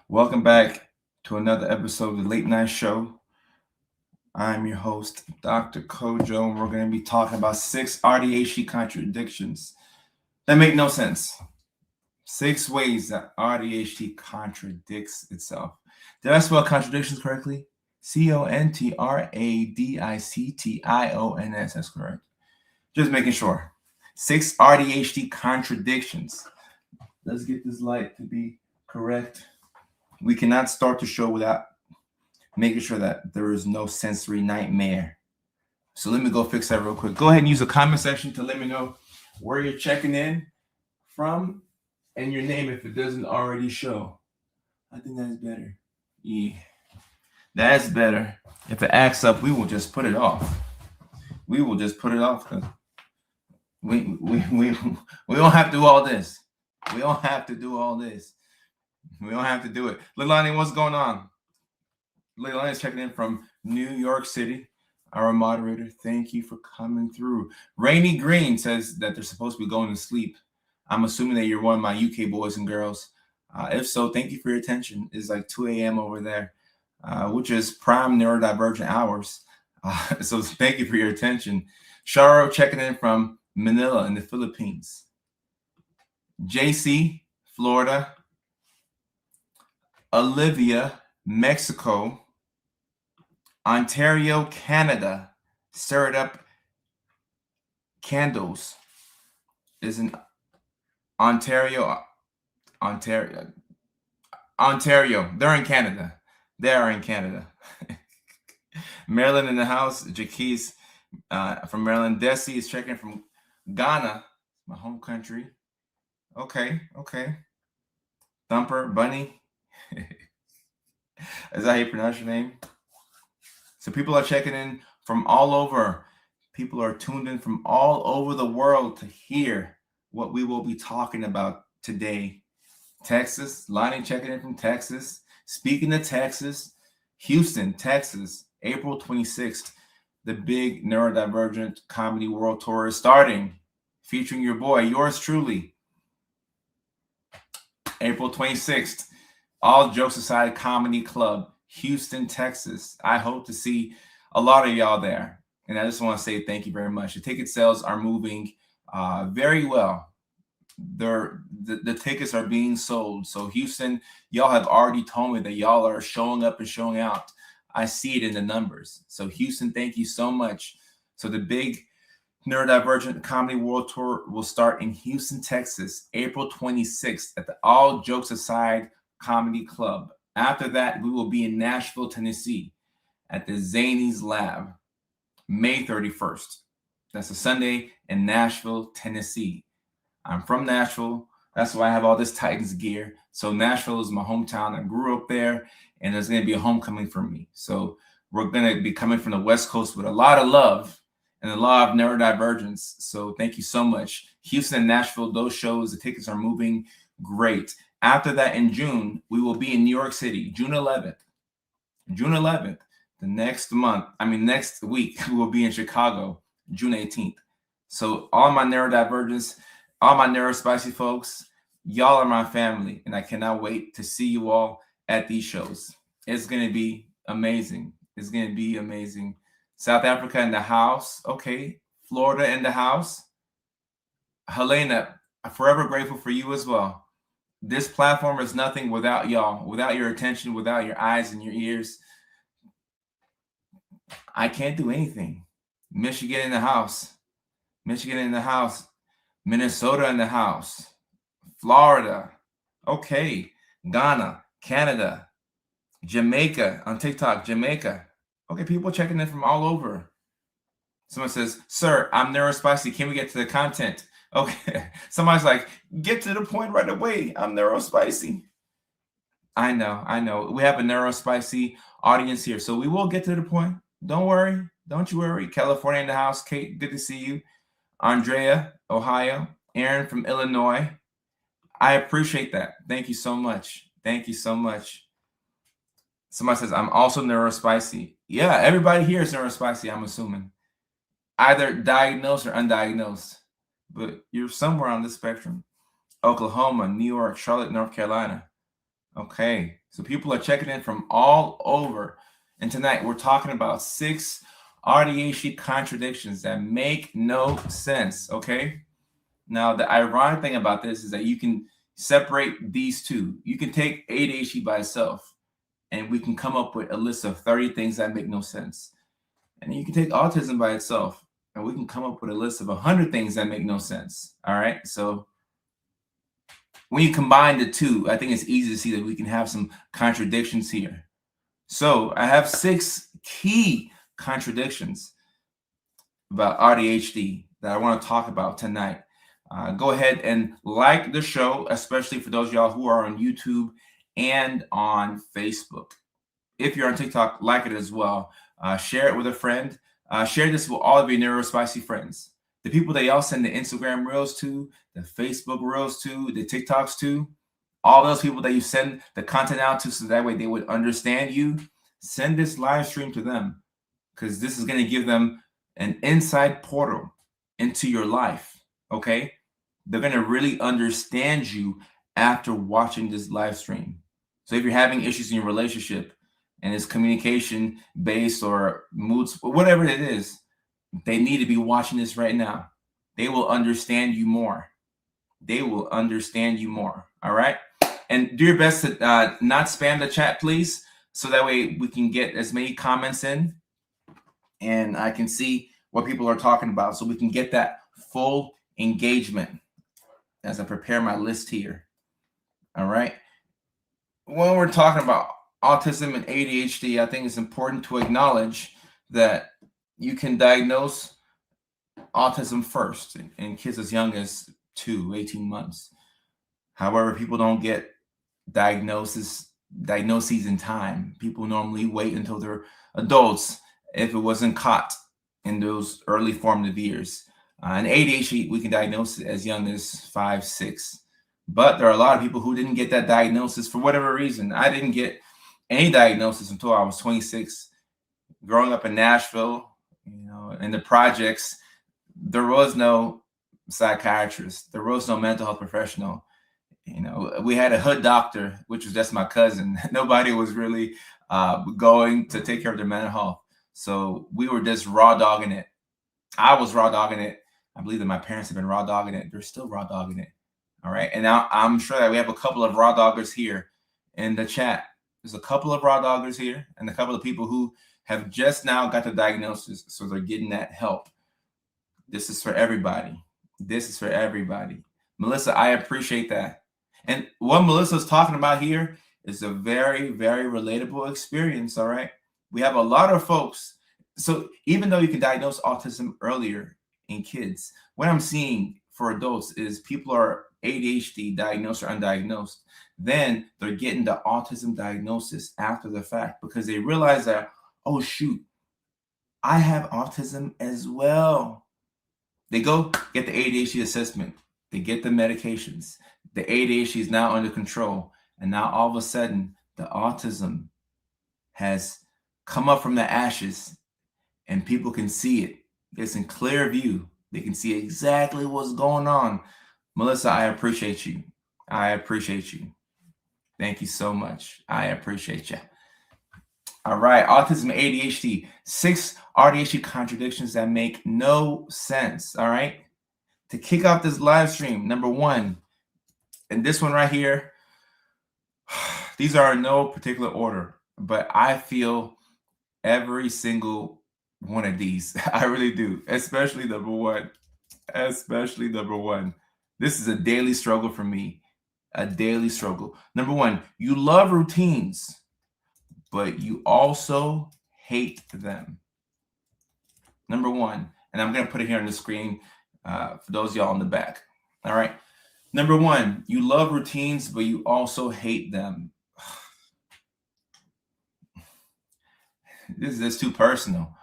Welcome back to another episode of the Late Night Show. I'm your host, Dr. Kojo, and we're going to be talking about 6 AuDHD contradictions that make no sense. 6 ways that AuDHD contradicts itself. Did I spell contradictions correctly? CONTRADICTIONS. That's correct. Just making sure. 6 AuDHD contradictions. Let's get this light to be correct. We cannot start the show without making sure that there is no sensory nightmare. So let me go fix that real quick. Go ahead and use the comment section to let me know where you're checking in from and your name if it doesn't already show. I think that's better. Yeah, that's better. If it acts up, we will just put it off. We will just put it off because we don't have to do all this. We don't have to do all this. We don't have to do it. Leilani, what's going on? Leilani is checking in from New York City. Our moderator, thank you for coming through. Rainy Green says that they're supposed to be going to sleep. I'm assuming that you're one of my UK boys and girls. If so, thank you for your attention. It's like 2 a.m. over there, which is prime neurodivergent hours. So thank you for your attention. Sharo checking in from Manila in the Philippines. JC, Florida. Olivia, Mexico. Ontario, Canada. Stirred up candles is in Ontario. They're in Canada. They are in Canada. Maryland in the house. Jaquise from Maryland. Desi is checking from Ghana, my home country. Okay. Thumper, Bunny. Is that how you pronounce your name? So people are checking in from all over. People are tuned in from all over the world to hear what we will be talking about today. Texas, Lonnie checking in from Texas. Speaking of Texas, Houston, Texas, April 26th, the big neurodivergent comedy world tour is starting, featuring your boy, yours truly. April 26th, all jokes aside, Comedy Club, Houston, Texas. I hope to see a lot of y'all there. And I just want to say thank you very much. The ticket sales are moving very well. The tickets are being sold. So Houston, y'all have already told me that y'all are showing up and showing out. I see it in the numbers. So Houston, thank you so much. So the big Neurodivergent Comedy World Tour will start in Houston, Texas, April 26th at the All Jokes Aside Comedy Club. After that, we will be in Nashville, Tennessee at the Zany's Lab, May 31st. That's a Sunday in Nashville, Tennessee. I'm from Nashville. That's why I have all this Titans gear. So Nashville is my hometown. I grew up there, and there's going to be a homecoming for me. So we're going to be coming from the West Coast with a lot of love and a lot of neurodivergence. So thank you so much. Houston and Nashville, those shows, the tickets are moving great. After that, in June, we will be in New York City, June 11th. June 11th, next week, we will be in Chicago, June 18th. So all my neurodivergence, all my neurospicy folks, y'all are my family, and I cannot wait to see you all at these shows. It's going to be amazing. It's going to be amazing. South Africa in the house. Okay. Florida in the house. Helena, I'm forever grateful for you as well. This platform is nothing without y'all, without your attention, without your eyes and your ears. I can't do anything. Michigan in the house. Michigan in the house. Minnesota in the house. Florida. Okay. Ghana, Canada, Jamaica on TikTok, Jamaica. Okay, people checking in from all over. Someone says, sir, I'm neurospicy. Can we get to the content? Okay. Somebody's like, get to the point right away. I'm neurospicy. I know. We have a neurospicy audience here. So we will get to the point. Don't worry. Don't you worry. California in the house. Kate, good to see you. Andrea, Ohio. Aaron from Illinois. I appreciate that. Thank you so much. Thank you so much. Somebody says, I'm also neurospicy. Yeah, everybody here is neurospicy, I'm assuming. Either diagnosed or undiagnosed. But you're somewhere on the spectrum. Oklahoma, New York, Charlotte, North Carolina. Okay, so people are checking in from all over. And tonight we're talking about 6 AuDHD contradictions that make no sense. Okay. Now, the ironic thing about this is that you can separate these two. You can take ADHD by itself, and we can come up with a list of 30 things that make no sense. And you can take autism by itself, and we can come up with a list of 100 things that make no sense. All right. So when you combine the two, I think it's easy to see that we can have some contradictions here. So I have 6 key contradictions about AuDHD that I want to talk about tonight. Go ahead and like the show, especially for those of y'all who are on YouTube and on Facebook. If you're on TikTok, like it as well. Share it with a friend. Share this with all of your neurospicy friends. The people that y'all send the Instagram reels to, the Facebook reels to, the TikToks to, all those people that you send the content out to so that way they would understand you, send this live stream to them, because this is going to give them an inside portal into your life, okay? They're going to really understand you after watching this live stream. So if you're having issues in your relationship and it's communication based or moods, whatever it is, they need to be watching this right now. They will understand you more. They will understand you more. All right. And do your best to not spam the chat, please. So that way we can get as many comments in and I can see what people are talking about. So we can get that full engagement as I prepare my list here. All right. When we're talking about autism and ADHD, I think it's important to acknowledge that you can diagnose autism first in kids as young as 18 months. However, people don't get diagnoses in time. People normally wait until they're adults if it wasn't caught in those early formative years. And ADHD, we can diagnose it as young as 5, 6. But there are a lot of people who didn't get that diagnosis for whatever reason. I didn't get any diagnosis until I was 26. Growing up in Nashville, in the projects, there was no psychiatrist. There was no mental health professional. We had a hood doctor, which was just my cousin. Nobody was really going to take care of their mental health. So we were just raw dogging it. I was raw dogging it. I believe that my parents have been raw dogging it. They're still raw dogging it. All right. And now I'm sure that we have a couple of raw doggers here in the chat. There's a couple of raw doggers here and a couple of people who have just now got the diagnosis. So they're getting that help. This is for everybody. This is for everybody. Melissa, I appreciate that. And what Melissa's talking about here is a very, very relatable experience. All right. We have a lot of folks. So even though you can diagnose autism earlier in kids, what I'm seeing for adults is people are ADHD diagnosed or undiagnosed. Then they're getting the autism diagnosis after the fact because they realize that, oh, shoot, I have autism as well. They go get the ADHD assessment. They get the medications. The ADHD is now under control. And now all of a sudden, the autism has come up from the ashes and people can see it. It's in clear view. They can see exactly what's going on. Melissa, I appreciate you. I appreciate you. Thank you so much. I appreciate you. All right, autism, ADHD, 6 AuDHD contradictions that make no sense. All right, to kick off this live stream, number 1, and this one right here, these are in no particular order, but I feel every single one of these. I really do, especially number 1. Especially number 1. This is a daily struggle for me. A daily struggle. Number 1, you love routines, but you also hate them. Number 1, and I'm going to put it here on the screen for those of y'all in the back. All right. Number 1, you love routines, but you also hate them. This is just too personal.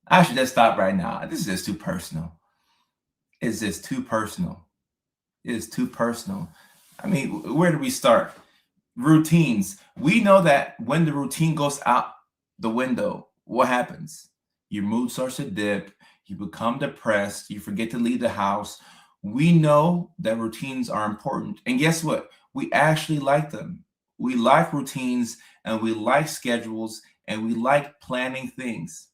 I should just stop right now. This is just too personal. It's just too personal. It is too personal. I mean, where do we start? Routines. We know that when the routine goes out the window, what happens? Your mood starts to dip. You become depressed. You forget to leave the house. We know that routines are important. And guess what? We actually like them. We like routines and we like schedules and we like planning things.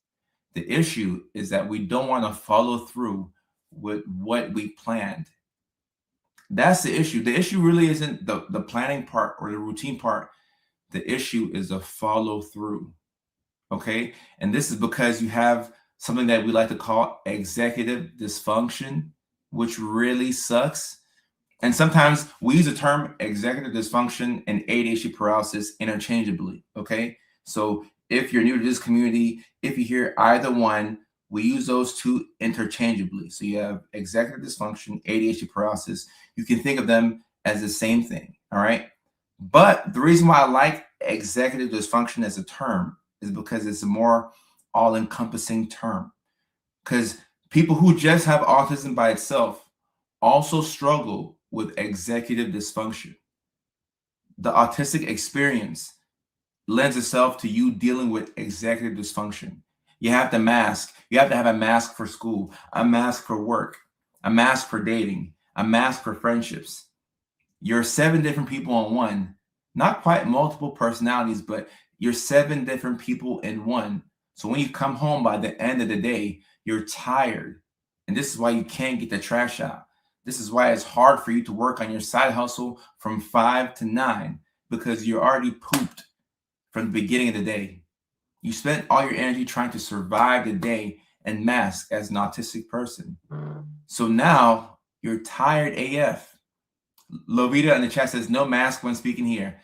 The issue is that we don't want to follow through with what we planned. That's the issue. The issue really isn't the planning part or the routine part. The issue is the follow through. Okay. And this is because you have something that we like to call executive dysfunction, which really sucks. And sometimes we use the term executive dysfunction and ADHD paralysis interchangeably. Okay. So if you're new to this community, if you hear either one, we use those two interchangeably. So you have executive dysfunction, ADHD paralysis. You can think of them as the same thing. All right. But the reason why I like executive dysfunction as a term is because it's a more all encompassing term. Because people who just have autism by itself also struggle with executive dysfunction. The autistic experience lends itself to you dealing with executive dysfunction. You have to mask. You have to have a mask for school, a mask for work, a mask for dating, a mask for friendships. You're 7 different people in one, not quite multiple personalities, but you're 7 different people in one. So when you come home by the end of the day, you're tired. And this is why you can't get the trash out. This is why it's hard for you to work on your side hustle from 5 to 9 because you're already pooped from the beginning of the day. You spent all your energy trying to survive the day and mask as an autistic person. So now you're tired AF. Lovita in the chat says no mask when speaking here.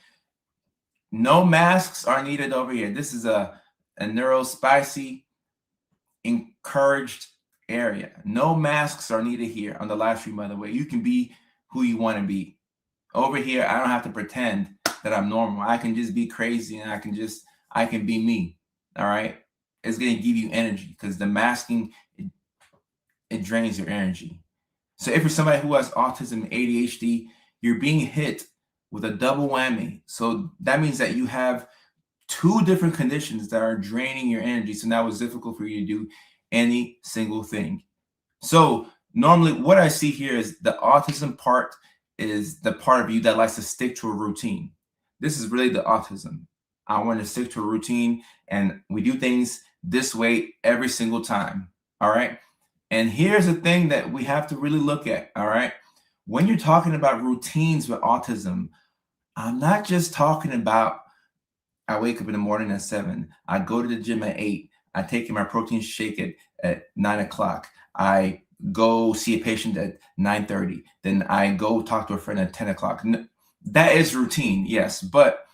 No masks are needed over here. This is a neurospicy encouraged area. No masks are needed here on the live stream, by the way. You can be who you want to be. Over here, I don't have to pretend that I'm normal. I can just be crazy and I can be me. All right. It's going to give you energy because the masking, it drains your energy. So if you're somebody who has autism and ADHD, you're being hit with a double whammy. So that means that you have 2 different conditions that are draining your energy. So now it's difficult for you to do any single thing. So normally what I see here is the autism part is the part of you that likes to stick to a routine. This is really the autism. I want to stick to a routine and we do things this way every single time. All right. And here's the thing that we have to really look at. All right. When you're talking about routines with autism, I'm not just talking about I wake up in the morning at 7. I go to the gym at 8. I take my protein shake at 9 o'clock. I go see a patient at 9:30. Then I go talk to a friend at 10 o'clock. That is routine, yes. But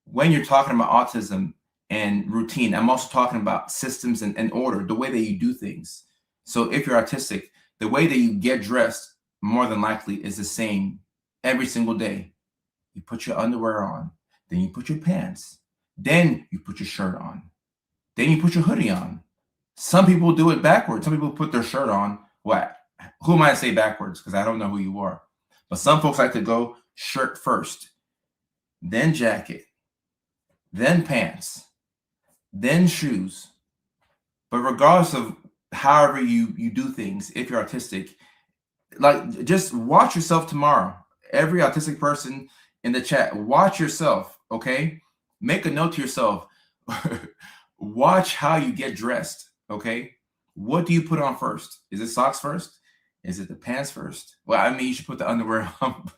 when you're talking about autism and routine, I'm also talking about systems and order, the way that you do things. So if you're autistic, the way that you get dressed more than likely is the same every single day. You put your underwear on, then you put your pants, then you put your shirt on, then you put your hoodie on. Some people do it backwards. Some people put their shirt on. What? Who am I to say backwards? Because I don't know who you are. But some folks like to go shirt first, then jacket, then pants, then shoes. But regardless of however you do things, if you're autistic, like just watch yourself tomorrow. Every autistic person in the chat, watch yourself, okay? Make a note to yourself. Watch how you get dressed, okay? What do you put on first? Is it socks first? Is it the pants first? Well, I mean, you should put the underwear on.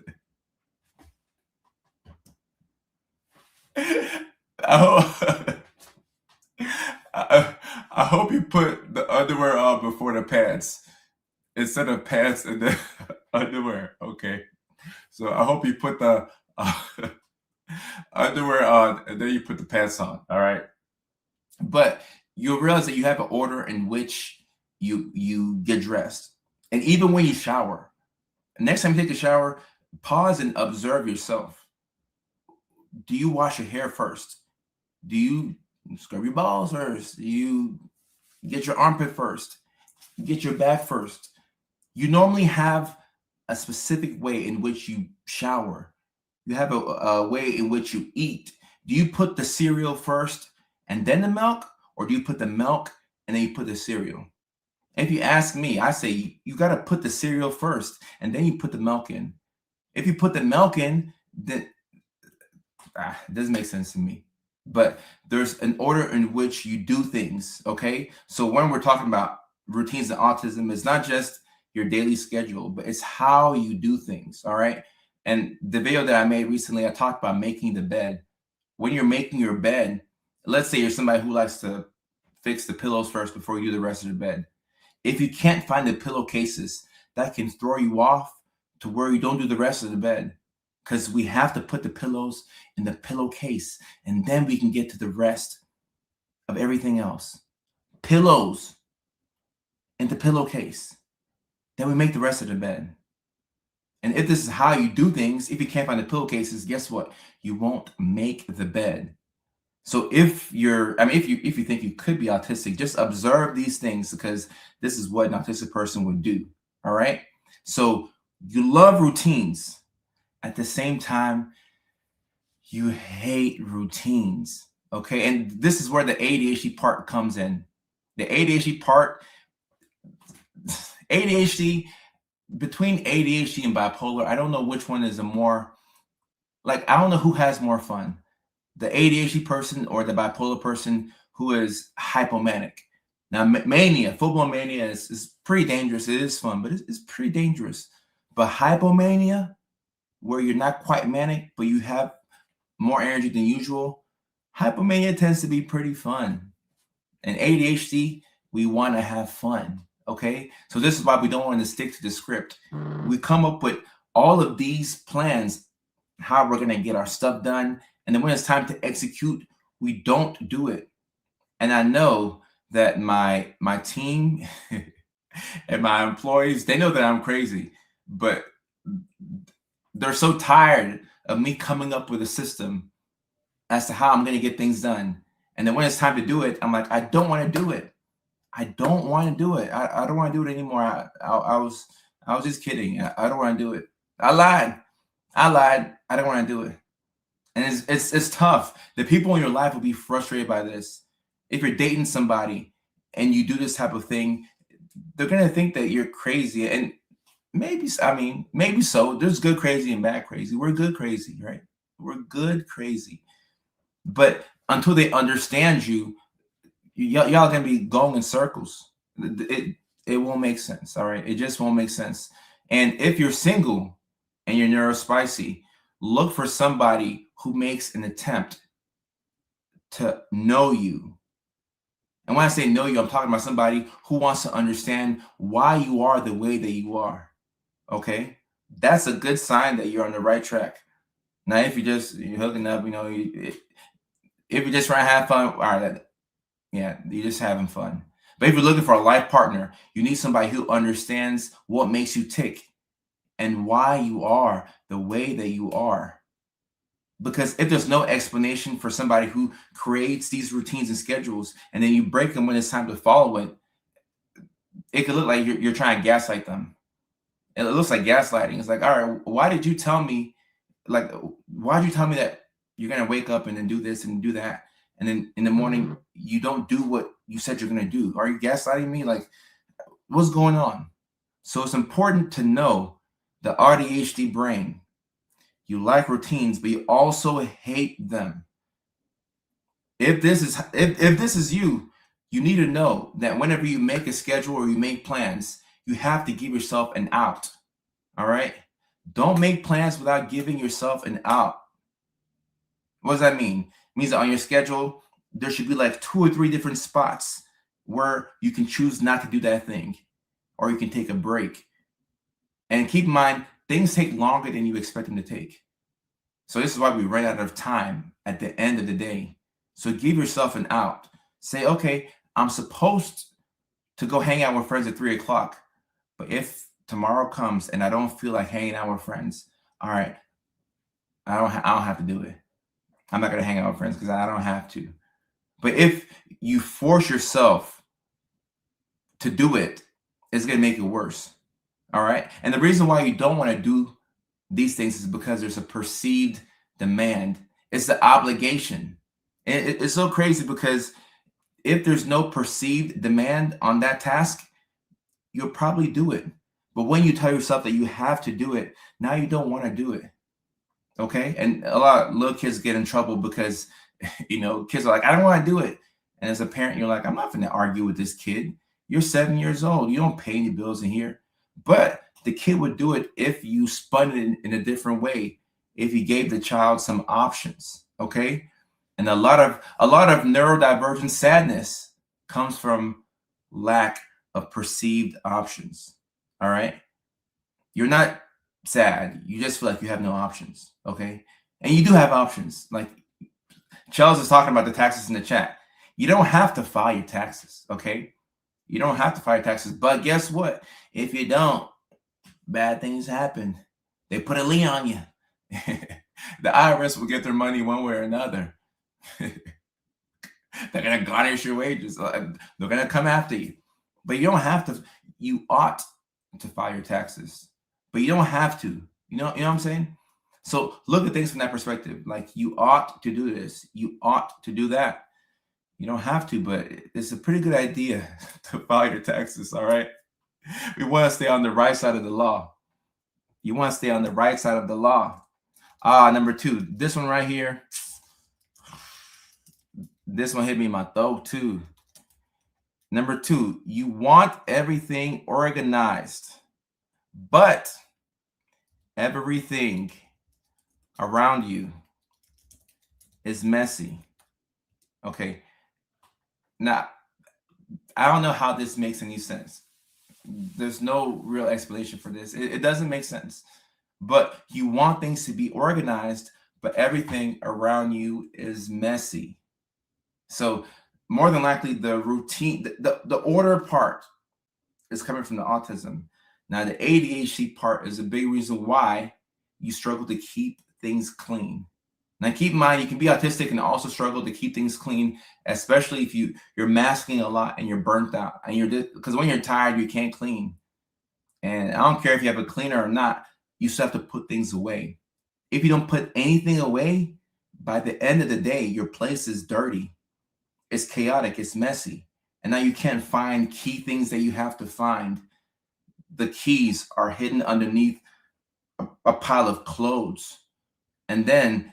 I hope you put the underwear on before the pants instead of pants and then underwear. Okay. So I hope you put the underwear on and then you put the pants on. All right. But you'll realize that you have an order in which you get dressed. And even when you shower, next time you take a shower, pause and observe yourself. Do you wash your hair first? Do you scrub your balls first? Do you get your armpit first? Get your back first? You normally have a specific way in which you shower. You have a way in which you eat. Do you put the cereal first and then the milk? Or do you put the milk and then you put the cereal? If you ask me, I say you got to put the cereal first and then you put the milk in. If you put the milk in, then It doesn't make sense to me. But there's an order in which you do things. Okay. So when we're talking about routines and autism, it's not just your daily schedule, but it's how you do things. All right. And the video that I made recently, I talked about making the bed. When you're making your bed, let's say you're somebody who likes to fix the pillows first before you do the rest of the bed. If you can't find the pillowcases, that can throw you off to where you don't do the rest of the bed, because we have to put the pillows in the pillowcase and then we can get to the rest of everything else. Pillows in the pillowcase. Then we make the rest of the bed. And if this is how you do things, if you can't find the pillowcases, guess what? You won't make the bed. So if you think you could be autistic, just observe these things, because this is what an autistic person would do. All right. So you love routines. At the same time, you hate routines. Okay. And this is where the ADHD part comes in. The ADHD part, ADHD, between ADHD and bipolar, I don't know which one is I don't know who has more fun, the ADHD person or the bipolar person who is hypomanic. Now, mania, full-blown mania is pretty dangerous. It is fun, but it's pretty dangerous. But hypomania, where you're not quite manic, but you have more energy than usual, hypomania tends to be pretty fun. And ADHD, we want to have fun. Okay. So this is why we don't want to stick to the script. We come up with all of these plans, how we're going to get our stuff done. And then when it's time to execute, we don't do it. And I know that my team and my employees, they know that I'm crazy, but they're so tired of me coming up with a system as to how I'm going to get things done. And then when it's time to do it, I'm like, I don't want to do it. I don't want to do it. I don't want to do it anymore. I was just kidding. I don't want to do it. I lied. I don't want to do it. And it's tough. The people in your life will be frustrated by this. If you're dating somebody and you do this type of thing, they're going to think that you're crazy. And maybe so. There's good crazy and bad crazy. We're good crazy, right? We're good crazy. But until they understand you, y'all gonna be going in circles. It won't make sense. All right. It just won't make sense. And if you're single and you're neurospicy, look for somebody who makes an attempt to know you. And when I say know you, I'm talking about somebody who wants to understand why you are the way that you are. Okay. That's a good sign that you're on the right track. Now, if you're hooking up, if you're just trying to have fun, all right, yeah, you're just having fun. But if you're looking for a life partner, you need somebody who understands what makes you tick and why you are the way that you are. Because if there's no explanation for somebody who creates these routines and schedules, and then you break them when it's time to follow it, it could look like you're trying to gaslight them. And it looks like gaslighting. It's like, all right, why did you tell me that you're going to wake up and then do this and do that? And then in the morning, you don't do what you said you're going to do. Are you gaslighting me? Like, what's going on? So it's important to know the AuDHD brain. You like routines, but you also hate them. If this is you, you need to know that whenever you make a schedule or you make plans, you have to give yourself an out. All right? Don't make plans without giving yourself an out. What does that mean? It means that on your schedule, there should be like 2 or 3 different spots where you can choose not to do that thing, or you can take a break. And keep in mind, things take longer than you expect them to take. So this is why we run out of time at the end of the day. So give yourself an out. Say, okay, I'm supposed to go hang out with friends at 3 o'clock. But if tomorrow comes and I don't feel like hanging out with friends, all right, I don't have to do it. I'm not going to hang out with friends because I don't have to. But if you force yourself to do it, it's going to make it worse. All right. And the reason why you don't want to do these things is because there's a perceived demand. It's the obligation. And it's so crazy because if there's no perceived demand on that task, you'll probably do it. But when you tell yourself that you have to do it, now you don't want to do it. Okay. And a lot of little kids get in trouble because, kids are like, I don't want to do it. And as a parent, you're like, I'm not going to argue with this kid. You're 7 years old. You don't pay any bills in here. But the kid would do it if you spun it in a different way, if you gave the child some options. Okay. And a lot of neurodivergent sadness comes from lack of perceived options. All right. You're not sad. You just feel like you have no options. Okay. And you do have options. Like Charles is talking about the taxes in the chat. You don't have to file your taxes. Okay. You don't have to file your taxes. But guess what? If you don't, bad things happen. They put a lien on you. The IRS will get their money one way or another. They're going to garnish your wages. They're going to come after you. But you don't have to. You ought to file your taxes. But you don't have to. You know what I'm saying? So look at things from that perspective. Like, you ought to do this. You ought to do that. You don't have to, but it's a pretty good idea to file your taxes, all right? We want to stay on the right side of the law. You want to stay on the right side of the law. Number 2, this one right here. This one hit me in my throat too. Number 2, you want everything organized, but everything around you is messy. Okay. Now, I don't know how this makes any sense. There's no real explanation for this. It doesn't make sense. But you want things to be organized, but everything around you is messy. So more than likely, the routine, the order part is coming from the autism. Now, the ADHD part is a big reason why you struggle to keep things clean. Now, keep in mind, you can be autistic and also struggle to keep things clean, especially if you're masking a lot and you're burnt out. And because when you're tired, you can't clean. And I don't care if you have a cleaner or not, you still have to put things away. If you don't put anything away, by the end of the day, your place is dirty. It's chaotic. It's messy. And now you can't find key things that you have to find. The keys are hidden underneath a pile of clothes. And then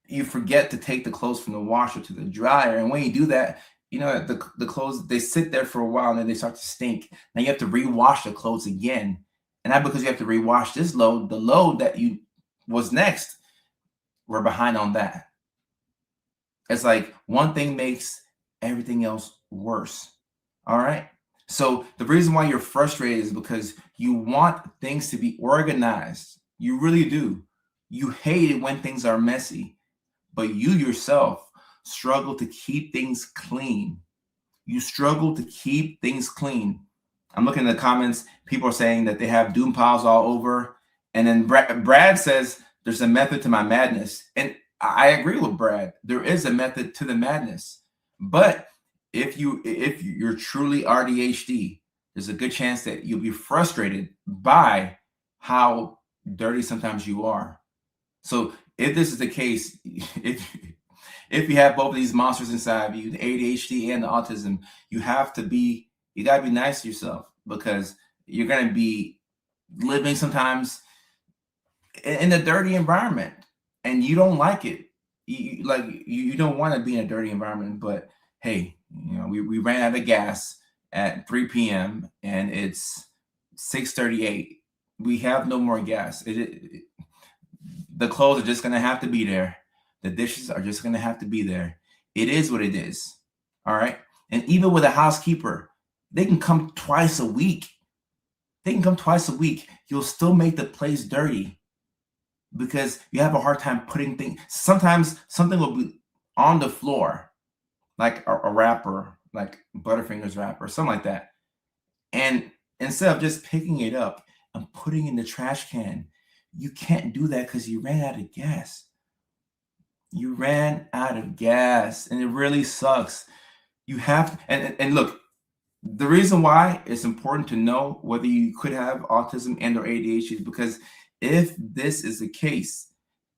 you forget to take the clothes from the washer to the dryer. And when you do that, the clothes, they sit there for a while and then they start to stink. Now you have to rewash the clothes again. And not because you have to rewash this load, the load that was next, we're behind on that. It's like one thing makes everything else worse. All right. So the reason why you're frustrated is because you want things to be organized. You really do. You hate it when things are messy, but you yourself struggle to keep things clean. You struggle to keep things clean. I'm looking at the comments. People are saying that they have doom piles all over. And then Brad says there's a method to my madness. And I agree with Brad. There is a method to the madness. But if you're truly AuDHD, there's a good chance that you'll be frustrated by how dirty sometimes you are. So if this is the case, if you have both of these monsters inside of you, the ADHD and the autism, you gotta be nice to yourself, because you're gonna be living sometimes in a dirty environment and you don't like it. You don't want to be in a dirty environment, but hey, we ran out of gas at 3 p.m. and it's 6:38. We have no more gas. The clothes are just going to have to be there. The dishes are just going to have to be there. It is what it is. All right. And even with a housekeeper, they can come twice a week. You'll still make the place dirty because you have a hard time putting things. Sometimes something will be on the floor, like a wrapper, like Butterfingers wrapper, something like that. And instead of just picking it up and putting it in the trash can, you can't do that because you ran out of gas. You ran out of gas, and it really sucks. You have, and look, the reason why it's important to know whether you could have autism and or ADHD is because if this is the case,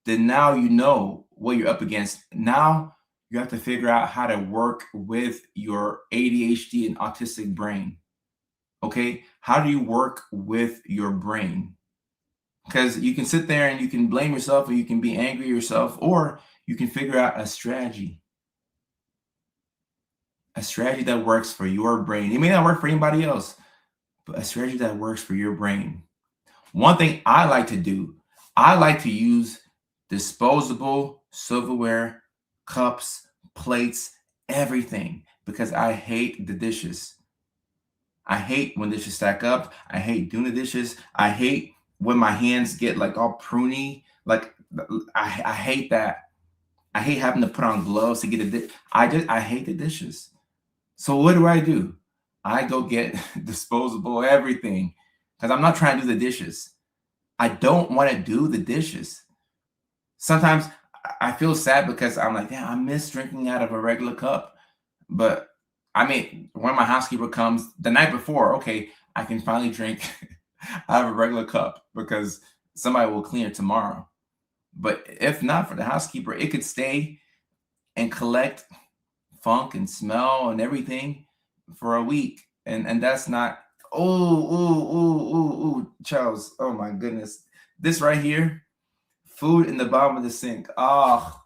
then now you know what you're up against. Now you have to figure out how to work with your ADHD and autistic brain. Okay? How do you work with your brain? because you can sit there and you can blame yourself, or you can be angry at yourself, or you can figure out a strategy that works for your brain. It may not work for anybody else, but a strategy that works for your brain. One thing I like to do, I like to use disposable silverware, cups, plates, everything, because I hate the dishes. I hate when dishes stack up. I hate doing the dishes. I hate when my hands get like all pruny. Like I hate that. I hate having to put on gloves to get a dish. I hate the dishes. So what do? I go get disposable everything, because I'm not trying to do the dishes. I don't want to do the dishes. Sometimes I feel sad because I'm like, yeah, I miss drinking out of a regular cup. But I mean, when my housekeeper comes the night before, okay, I can finally drink out of a regular cup because somebody will clean it tomorrow. But if not for the housekeeper, it could stay and collect funk and smell and everything for a week. And that's not, Charles, oh my goodness. This right here, food in the bottom of the sink. Oh.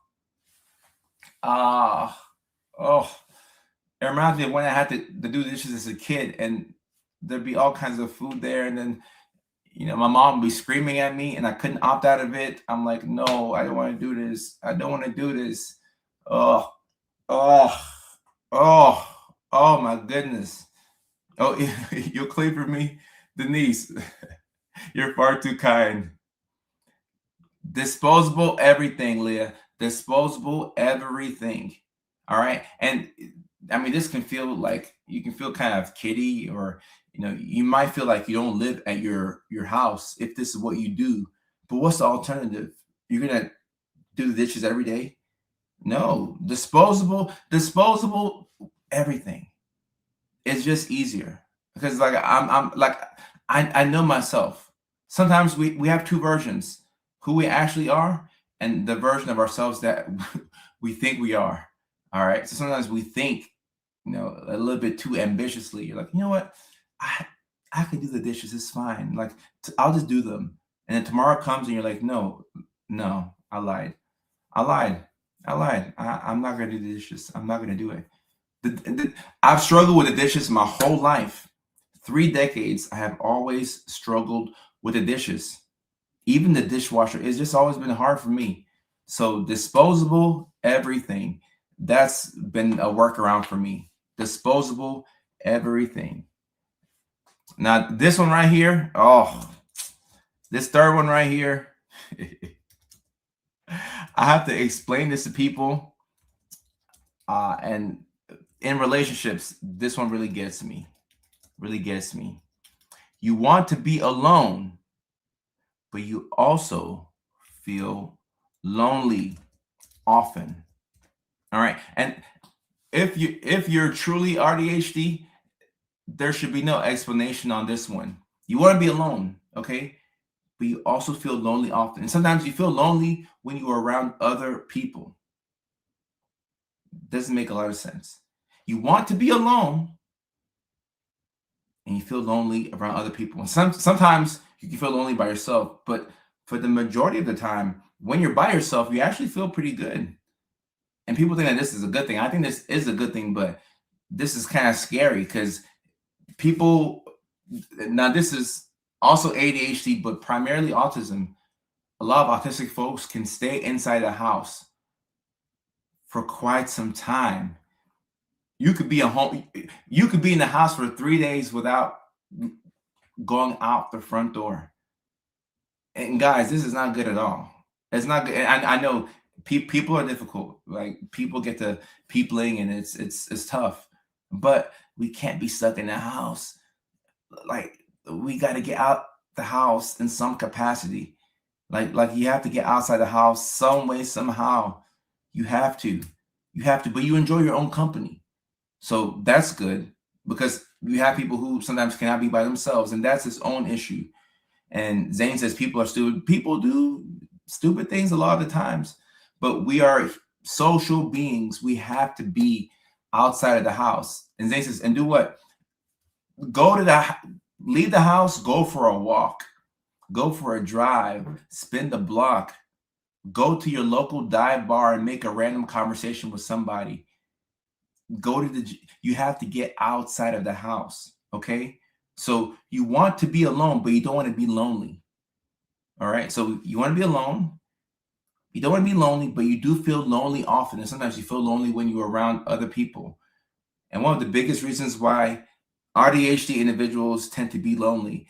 It reminds me of when I had to do dishes as a kid, and there'd be all kinds of food there, and then my mom would be screaming at me, and I couldn't opt out of it. I'm like, no, I don't want to do this. I don't want to do this. Oh, oh, oh my goodness. Oh, you'll clean for me, Denise. You're far too kind. Disposable everything, Leah. Disposable everything. All right. And I mean, this can feel like, you can feel kind of kiddie, or you might feel like you don't live at your house if this is what you do. But what's the alternative? You're gonna do the dishes every day? No. Disposable everything. It's just easier, because like I'm like, I know myself. Sometimes we have two versions: who we actually are, and the version of ourselves that we think we are. All right. So sometimes we think, a little bit too ambitiously. You're like, you know what? I can do the dishes. It's fine. Like, I'll just do them. And then tomorrow comes and you're like, no, I lied. I'm not going to do the dishes. I'm not going to do it. I've struggled with the dishes my whole life. 3 decades, I have always struggled with the dishes. Even the dishwasher, it's just always been hard for me. So disposable everything. That's been a workaround for me. Disposable everything. Now, this one right here, this third one right here, I have to explain this to people. And in relationships, this one really gets me. You want to be alone, but you also feel lonely often. All right. And if you're truly AuDHD, there should be no explanation on this one. You want to be alone, okay? But you also feel lonely often. And sometimes you feel lonely when you are around other people. Doesn't make a lot of sense. You want to be alone, and you feel lonely around other people. And sometimes you can feel lonely by yourself, but for the majority of the time, when you're by yourself, you actually feel pretty good. And people think that this is a good thing. I think this is a good thing, but this is kind of scary, because people, now this is also ADHD, but primarily autism. A lot of autistic folks can stay inside the house for quite some time. You could be in the house for 3 days without going out the front door. And guys, this is not good at all. It's not good. I know people are difficult. Like, people get to peopling, and it's tough. But we can't be stuck in the house. Like, we got to get out the house in some capacity. Like you have to get outside the house some way, somehow. You have to, but you enjoy your own company. So that's good, because you have people who sometimes cannot be by themselves, and that's his own issue. And Zane says people are stupid. People do stupid things a lot of the times, but we are social beings. We have to be outside of the house. And Zane says, and do what? Leave the house, go for a walk. Go for a drive, spin the block, go to your local dive bar and make a random conversation with somebody. You have to get outside of the house. Okay. So you want to be alone, but you don't want to be lonely. All right. So you want to be alone. You don't want to be lonely, but you do feel lonely often. And sometimes you feel lonely when you're around other people. And one of the biggest reasons why AuDHD individuals tend to be lonely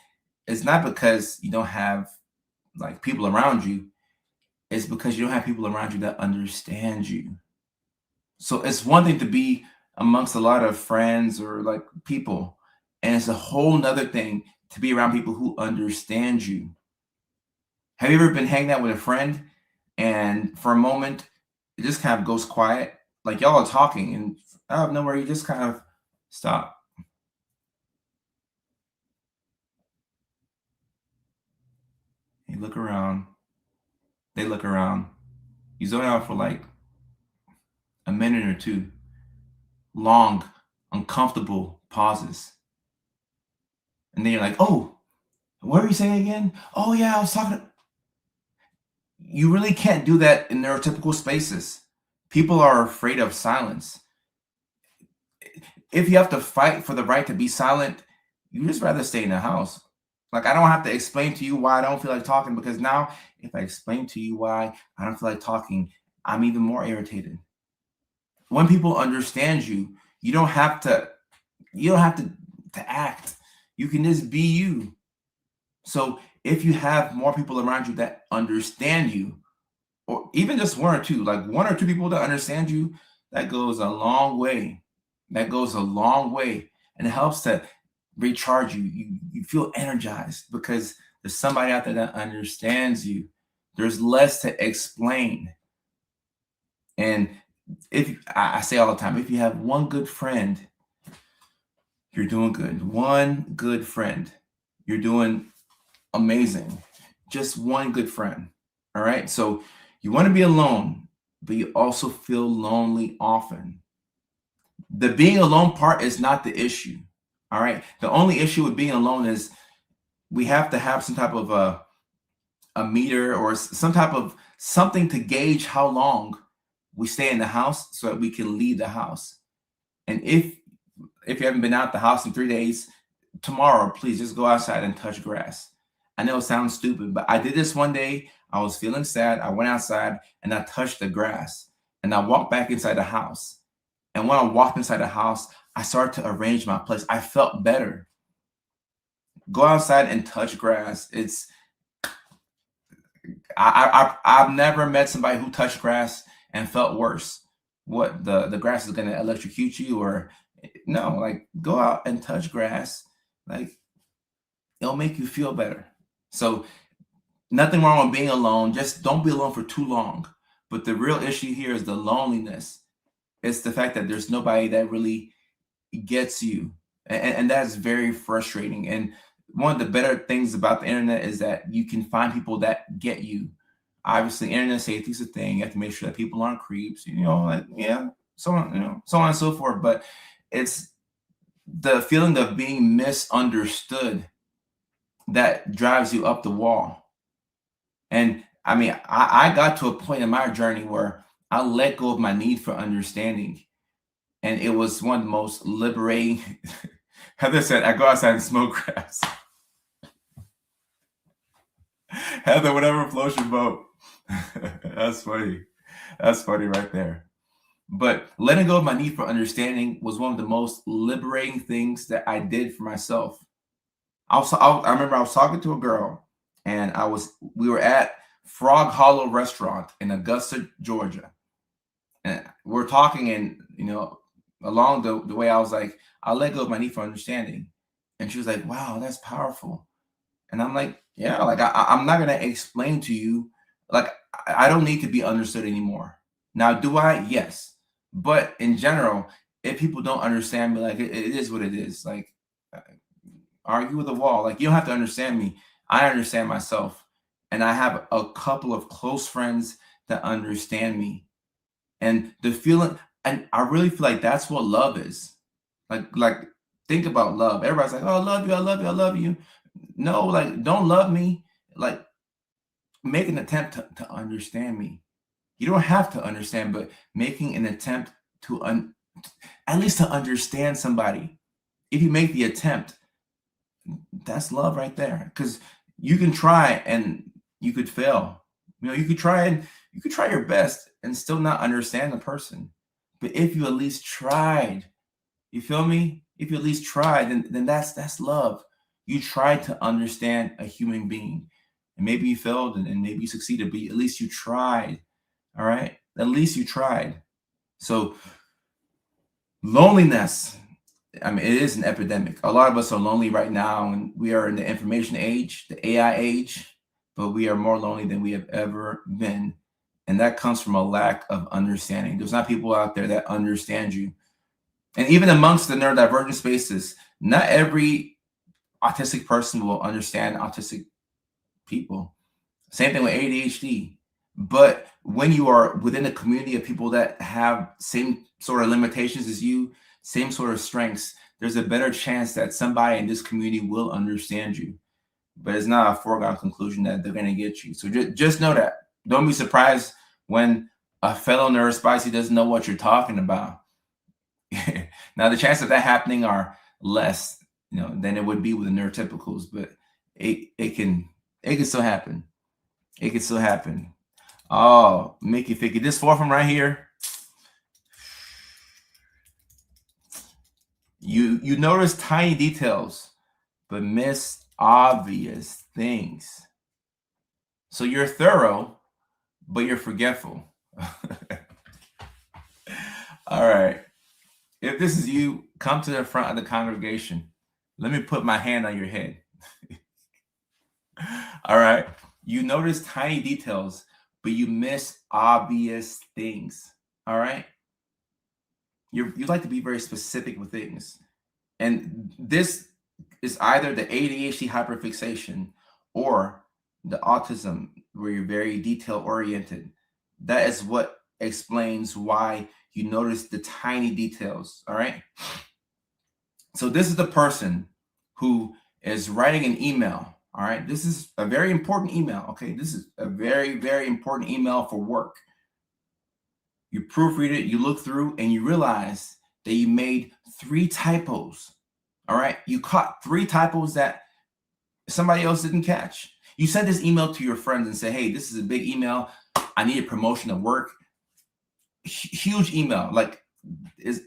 is not because you don't have like people around you. It's because you don't have people around you that understand you. So it's one thing to be amongst a lot of friends or like people, and it's a whole nother thing to be around people who understand you. Have you ever been hanging out with a friend and for a moment it just kind of goes quiet? Like y'all are talking and out of nowhere you just kind of stop. You look around, they look around, you zone out for like a minute or two, long, uncomfortable pauses. And then you're like, oh, what were you saying again? Oh, yeah, I was talking. You really can't do that in neurotypical spaces. People are afraid of silence. If you have to fight for the right to be silent, you just rather stay in the house. Like, I don't have to explain to you why I don't feel like talking, because now if I explain to you why I don't feel like talking, I'm even more irritated. When people understand you, you don't have to to act. You can just be you. So if you have more people around you that understand you, or even just one or two, like one or two people that understand you, that goes a long way. That goes a long way, and it helps to recharge you. You feel energized because there's somebody out there that understands you. There's less to explain. And if I say all the time, if you have one good friend, you're doing good. One good friend, you're doing amazing. Just one good friend. All right. So you want to be alone, but you also feel lonely often. The being alone part is not the issue. All right. The only issue with being alone is we have to have some type of a meter or some type of something to gauge how long we stay in the house so that we can leave the house. And if you haven't been out the house in 3 days, tomorrow, please just go outside and touch grass. I know it sounds stupid, but I did this one day. I was feeling sad. I went outside and I touched the grass and I walked back inside the house. And when I walked inside the house, I started to arrange my place. I felt better. Go outside and touch grass. I've never met somebody who touched grass and felt worse. What, the grass is going to electrocute you? Or no, like go out and touch grass. Like it'll make you feel better. So nothing wrong with being alone. Just don't be alone for too long. But the real issue here is the loneliness. It's the fact that there's nobody that really gets you. And that's very frustrating. And one of the better things about the internet is that you can find people that get you. Obviously, internet safety is a thing. You have to make sure that people aren't creeps, like, yeah, so on, so on and so forth. But it's the feeling of being misunderstood that drives you up the wall. And I mean, I got to a point in my journey where I let go of my need for understanding. And it was one of the most liberating. Heather said, I go outside and smoke grass. Heather, whatever floats your boat. That's funny. That's funny right there. But letting go of my need for understanding was one of the most liberating things that I did for myself. I remember I was talking to a girl, and we were at Frog Hollow Restaurant in Augusta, Georgia. And we're talking, and along the way, I was like, I'll let go of my need for understanding. And she was like, wow, that's powerful. And I'm like, yeah, like I'm not gonna explain to you, like I don't need to be understood anymore. Now, do I? Yes. But in general, if people don't understand me, like it is what it is. Like argue with a wall. Like you don't have to understand me. I understand myself. And I have a couple of close friends that understand me. And the feeling, and I really feel like that's what love is. Like think about love. Everybody's like, oh, I love you, I love you, I love you. No, like don't love me. like make an attempt to understand me. You don't have to understand, but making an attempt to at least to understand somebody. If you make the attempt, that's love right there. Because you can try and you could fail. You could try and you could try your best and still not understand the person. But if you at least tried, you feel me? If you at least tried, then that's love. You tried to understand a human being. And maybe you failed and maybe you succeeded, but at least you tried. All right? At least you tried. So loneliness, I mean, it is an epidemic. A lot of us are lonely right now, and we are in the information age, the AI age, but we are more lonely than we have ever been. And that comes from a lack of understanding. There's not people out there that understand you. And even amongst the neurodivergent spaces, not every autistic person will understand autistic people. Same thing with ADHD. But when you are within a community of people that have same sort of limitations as you, same sort of strengths, there's a better chance that somebody in this community will understand you. But it's not a foregone conclusion that they're going to get you. So just know that. Don't be surprised when a fellow neurospicy doesn't know what you're talking about. Now, the chances of that happening are less, than it would be with the neurotypicals, but it can still happen. It can still happen. Oh, Mickey Ficky, this fourth one right here. You notice tiny details, but miss obvious things. So you're thorough, but you're forgetful. All right. If this is you, come to the front of the congregation. Let me put my hand on your head. All right. You notice tiny details, but you miss obvious things. All right. You like to be very specific with things. And this is either the ADHD hyperfixation or the autism where you're very detail oriented. That is what explains why you notice the tiny details. All right. So this is the person who is writing an email. All right. This is a very important email. Okay. This is a very, very important email for work. You proofread it, you look through, and you realize that you made 3 typos. All right. You caught 3 typos that somebody else didn't catch. You sent this email to your friends and say, hey, this is a big email. I need a promotion at work. Huge email. Like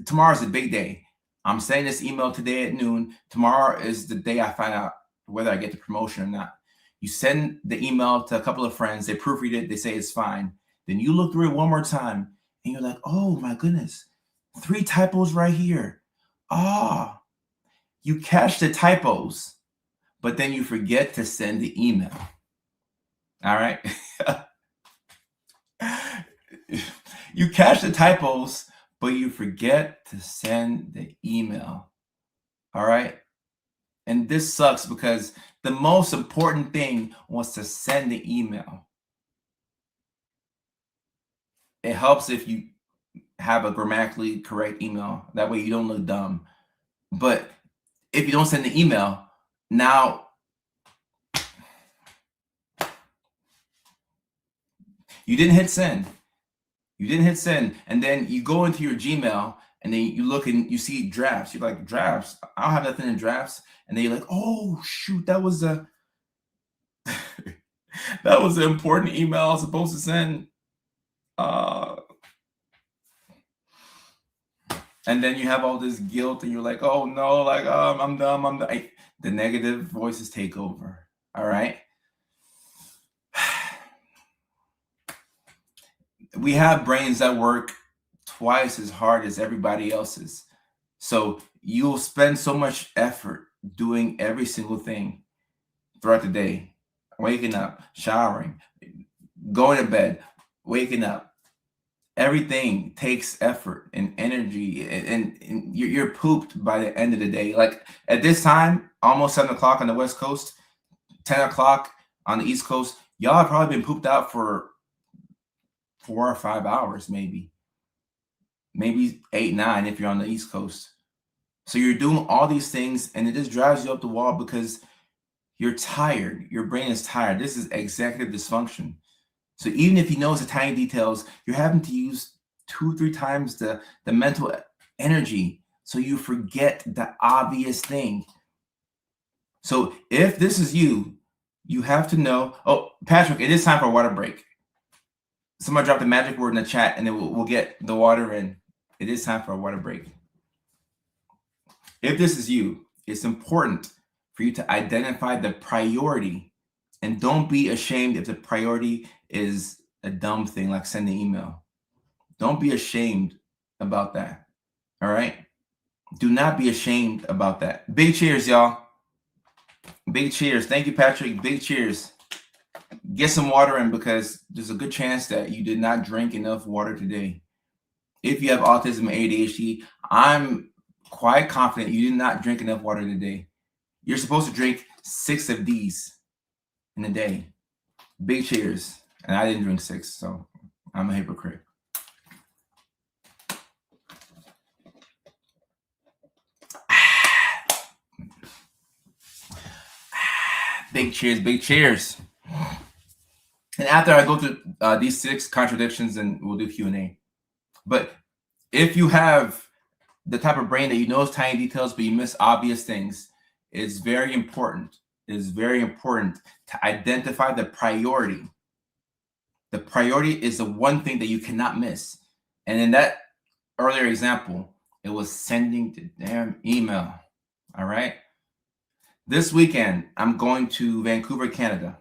tomorrow's a big day. I'm sending this email today at noon. Tomorrow is the day I find out whether I get the promotion or not. You send the email to a couple of friends. They proofread it. They say it's fine. Then you look through it one more time and you're like, oh my goodness, 3 typos right here. You catch the typos, but then you forget to send the email. All right. You catch the typos, but you forget to send the email. All right. And this sucks because the most important thing was to send the email. It helps if you have a grammatically correct email. That way you don't look dumb. But if you don't send the email, now you didn't hit send. You didn't hit send. And then you go into your Gmail and then you look and you see drafts. You're like, drafts? I don't have nothing in drafts. And then you're like, oh, shoot, that was a that was an important email I was supposed to send. And then you have all this guilt and you're like, oh no, like I'm dumb. The negative voices take over. All right. We have brains that work twice as hard as everybody else's. So you'll spend so much effort doing every single thing throughout the day, waking up, showering, going to bed, waking up. Everything takes effort and energy, and you're pooped by the end of the day. Like at this time, almost 7 o'clock on the West Coast, 10 o'clock on the East Coast, y'all have probably been pooped out for 4 or 5 hours, maybe 8, 9 if you're on the East Coast. So you're doing all these things and it just drives you up the wall because You're tired. Your brain is tired. This is executive dysfunction. So even if he knows the tiny details, you're having to use 2-3 times the mental energy, so you forget the obvious thing. So if this is you, you have to know. Oh, Patrick, it is time for a water break. Somebody drop the magic word in the chat, and then we'll get the water in. It is time for a water break. If this is you, it's important for you to identify the priority, and don't be ashamed if the priority is a dumb thing like sending an email. Don't be ashamed about that. All right? Do not be ashamed about that. Big cheers, y'all. Big cheers. Thank you, Patrick. Big cheers. Get some water in, because there's a good chance that you did not drink enough water today. If you have autism and ADHD, I'm quite confident you did not drink enough water today. You're supposed to drink 6 of these in a day. Big cheers. And I didn't drink 6, so I'm a hypocrite. Big cheers, big cheers. And after I go through these 6 contradictions, and we'll do Q&A. But if you have the type of brain that you knows tiny details, but you miss obvious things, it's very important. It is very important to identify the priority. The priority is the one thing that you cannot miss. And in that earlier example, it was sending the damn email. All right. This weekend, I'm going to Vancouver, Canada.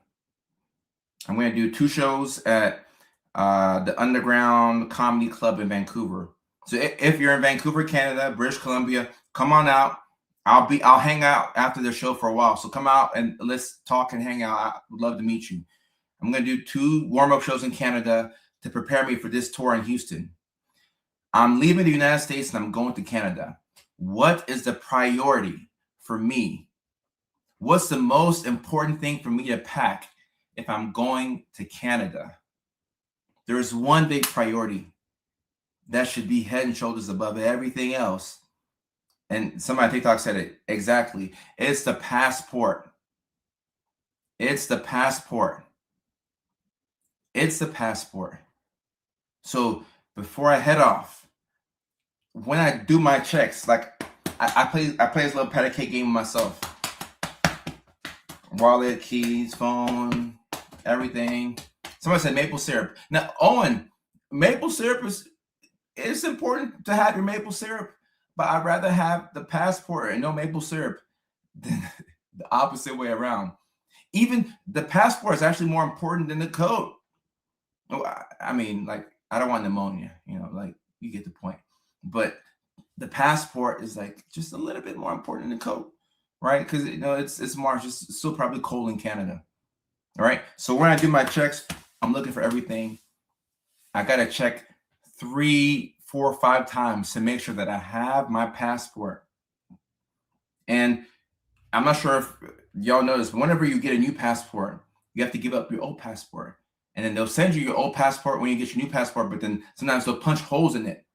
I'm going to do 2 shows at the Underground Comedy Club in Vancouver. So if you're in Vancouver, Canada, British Columbia, come on out. I'll hang out after the show for a while. So come out and let's talk and hang out. I would love to meet you. I'm going to do 2 warm-up shows in Canada to prepare me for this tour in Houston. I'm leaving the United States and I'm going to Canada. What is the priority for me? What's the most important thing for me to pack if I'm going to Canada? There's one big priority that should be head and shoulders above everything else. And somebody on TikTok said it exactly. It's the passport. It's the passport. It's the passport. So before I head off, when I do my checks, like I play this little patty cake game with myself. Wallet, keys, phone, everything. Somebody said maple syrup. Now, Owen, maple syrup it's important to have your maple syrup, but I'd rather have the passport and no maple syrup than the opposite way around. Even the passport is actually more important than the coat. I mean, like, I don't want pneumonia, like, you get the point. But the passport is like just a little bit more important than the coat, right? Because it's March, it's still probably cold in Canada. All right. So when I do my checks, I'm looking for everything. I gotta check 3, 4, 5 times to make sure that I have my passport. And I'm not sure if y'all notice, whenever you get a new passport, you have to give up your old passport. And then they'll send you your old passport when you get your new passport, but then sometimes they'll punch holes in it.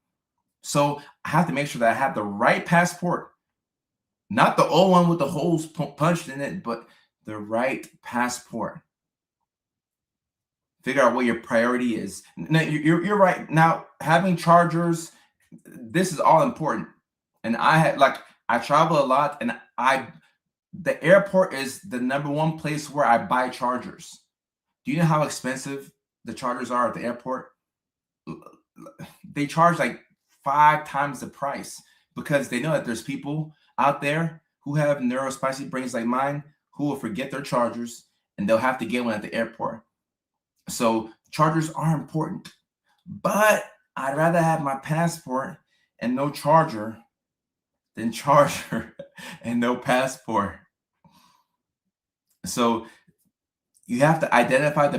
So I have to make sure that I have the right passport, not the old one with the holes punched in it, but the right passport. Figure out what your priority is. Now, you're right. Now, having chargers, this is all important. And I travel a lot, and the airport is the #1 place where I buy chargers. Do you know how expensive the chargers are at the airport? They charge like 5 times the price, because they know that there's people out there who have neurospicy brains like mine who will forget their chargers, and they'll have to get one at the airport. So chargers are important, but I'd rather have my passport and no charger than charger and no passport. So you have to identify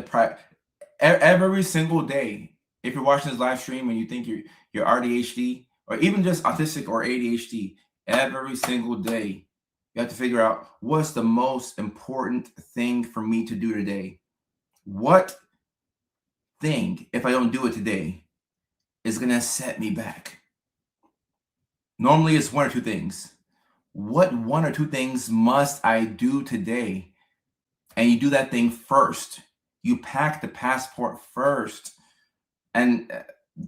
every single day. If you're watching this live stream and you think you're AuDHD, or even just autistic or ADHD, every single day you have to figure out what's the most important thing for me to do today. What thing, if I don't do it today, is going to set me back? Normally it's 1 or 2 things. What 1 or 2 things must I do today and you do that thing first. You pack the passport first, and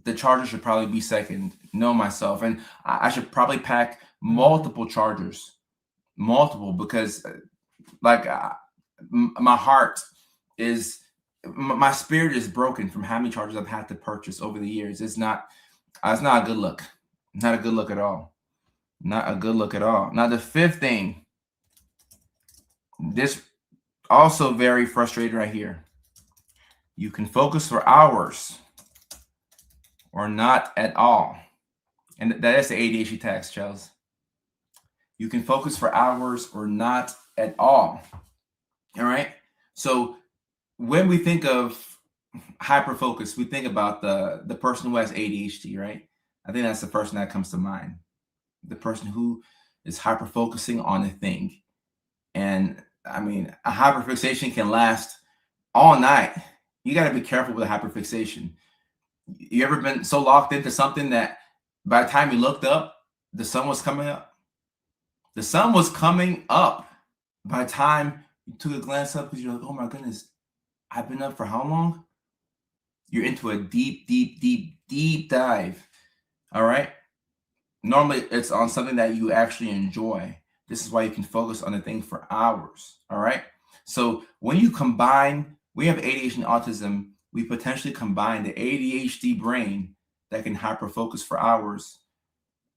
the charger should probably be second. Know myself, and I should probably pack multiple chargers, multiple, because like my heart is, my spirit is broken from how many chargers I've had to purchase over the years. It's not a good look. Not a good look at all. Not a good look at all. Now, the fifth thing, this also very frustrating right here. You can focus for hours or not at all. And that is the ADHD tax, Charles. You can focus for hours or not at all. All right. So when we think of hyper focus, we think about the person who has ADHD, right? I think that's the person that comes to mind. The person who is hyper focusing on a thing. And I mean, a hyperfixation can last all night. You got to be careful with a hyperfixation. You ever been so locked into something that by the time you looked up, the sun was coming up? The sun was coming up by the time you took a glance up, because you're like, oh my goodness, I've been up for how long? You're into a deep dive. All right. Normally it's on something that you actually enjoy. This is why you can focus on a thing for hours. All right. So when you combine, we have ADHD and autism, we potentially combine the ADHD brain that can hyper focus for hours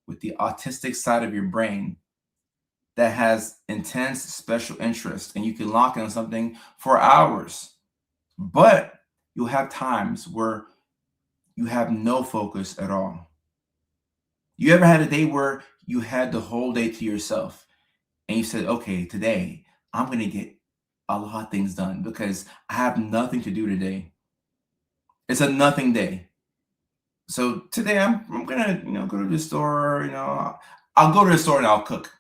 with the autistic side of your brain that has intense special interest, and you can lock in on something for hours. But you'll have times where you have no focus at all. You ever had a day where you had the whole day to yourself and you said, okay, today I'm going to get a lot of things done because I have nothing to do today. It's a nothing day. So today I'm going to, go to the store, I'll go to the store and I'll cook.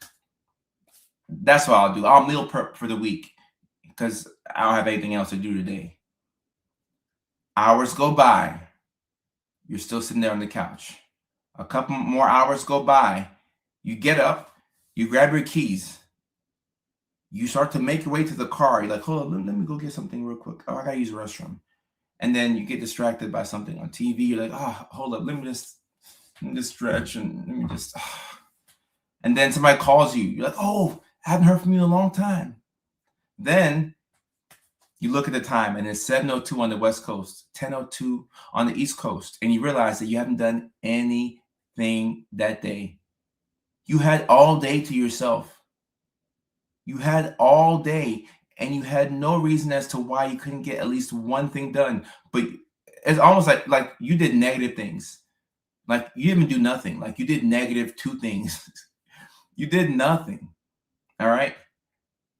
That's what I'll do. I'll meal prep for the week because I don't have anything else to do today. Hours go by. You're still sitting there on the couch. A couple more hours go by. You get up, you grab your keys. You start to make your way to the car. You're like, hold on, let me go get something real quick. Oh, I gotta use the restroom. And then you get distracted by something on TV. You're like, oh, hold up, let me just stretch and let me just. And then somebody calls you. You're like, oh, I haven't heard from you in a long time. Then you look at the time and it's 7:02 on the West Coast, 10:02 on the East Coast, and you realize that you haven't done anything that day. You had all day to yourself. You had all day, and you had no reason as to why you couldn't get at least one thing done. But it's almost like you did negative things. Like you didn't do nothing. Like you did negative 2 things. You did nothing. All right.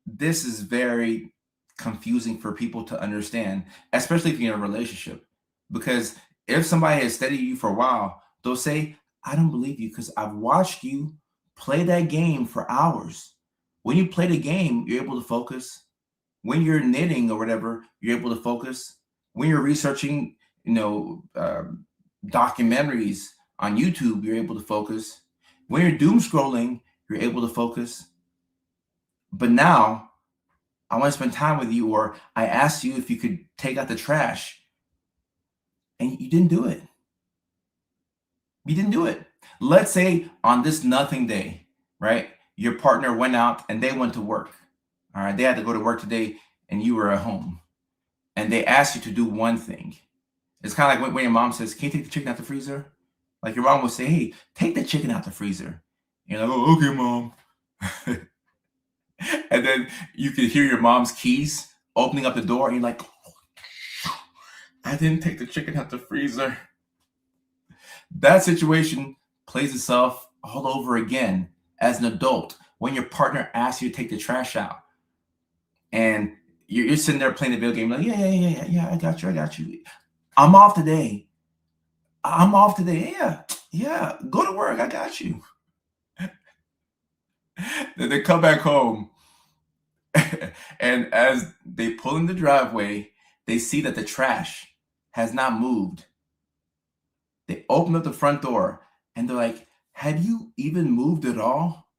This is very confusing for people to understand, especially if you're in a relationship. Because if somebody has studied you for a while, they'll say, I don't believe you because I've watched you play that game for hours. When you play the game, you're able to focus. When you're knitting or whatever, you're able to focus. When you're researching, documentaries on YouTube, you're able to focus. When you're doom scrolling, you're able to focus. But now I want to spend time with you, or I asked you if you could take out the trash and you didn't do it. You didn't do it. Let's say on this nothing day, right? Your partner went out and they went to work. All right. They had to go to work today and you were at home and they asked you to do one thing. It's kind of like when your mom says, can you take the chicken out the freezer? Like your mom would say, hey, take the chicken out the freezer. And you're like, oh, okay, mom. And then you can hear your mom's keys opening up the door and you're like, oh, I didn't take the chicken out the freezer. That situation plays itself all over again as an adult when your partner asks you to take the trash out and you're sitting there playing the video game like, yeah, I got you. I'm off today. Yeah, go to work. I got you. Then they come back home and as they pull in the driveway, they see that the trash has not moved. They open up the front door and they're like, have you even moved at all?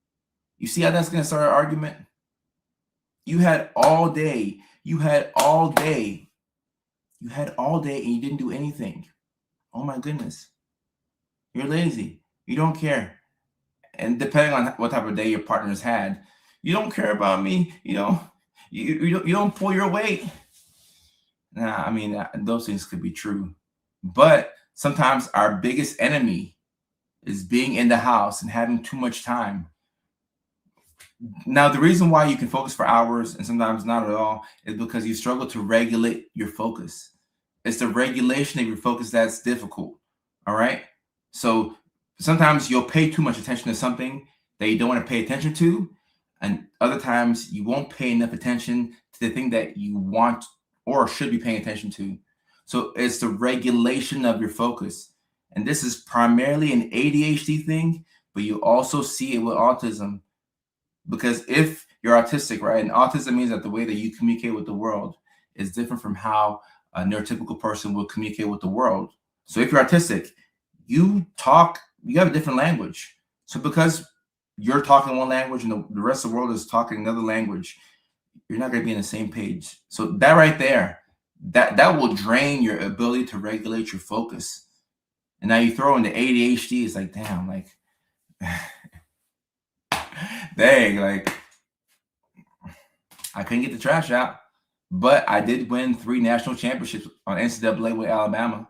You see how that's going to start an argument? You had all day You had all day. You had all day and you didn't do anything. Oh my goodness. You're lazy. You don't care. And depending on what type of day your partner's had, you don't care about me. You don't pull your weight. Nah, I mean, those things could be true. But sometimes our biggest enemy is being in the house and having too much time. Now, the reason why you can focus for hours and sometimes not at all is because you struggle to regulate your focus. It's the regulation of your focus that's difficult. All right. So sometimes you'll pay too much attention to something that you don't want to pay attention to. And other times you won't pay enough attention to the thing that you want or should be paying attention to. So it's the regulation of your focus. And this is primarily an ADHD thing, but you also see it with autism. Because if you're autistic, right, and autism means that the way that you communicate with the world is different from how a neurotypical person will communicate with the world. So if you're autistic, you have a different language. So because you're talking one language and the rest of the world is talking another language, you're not going to be on the same page. So that right there, that will drain your ability to regulate your focus. And now you throw in the ADHD, it's like, damn, like, dang, like, I couldn't get the trash out. But I did win 3 national championships on NCAA with Alabama.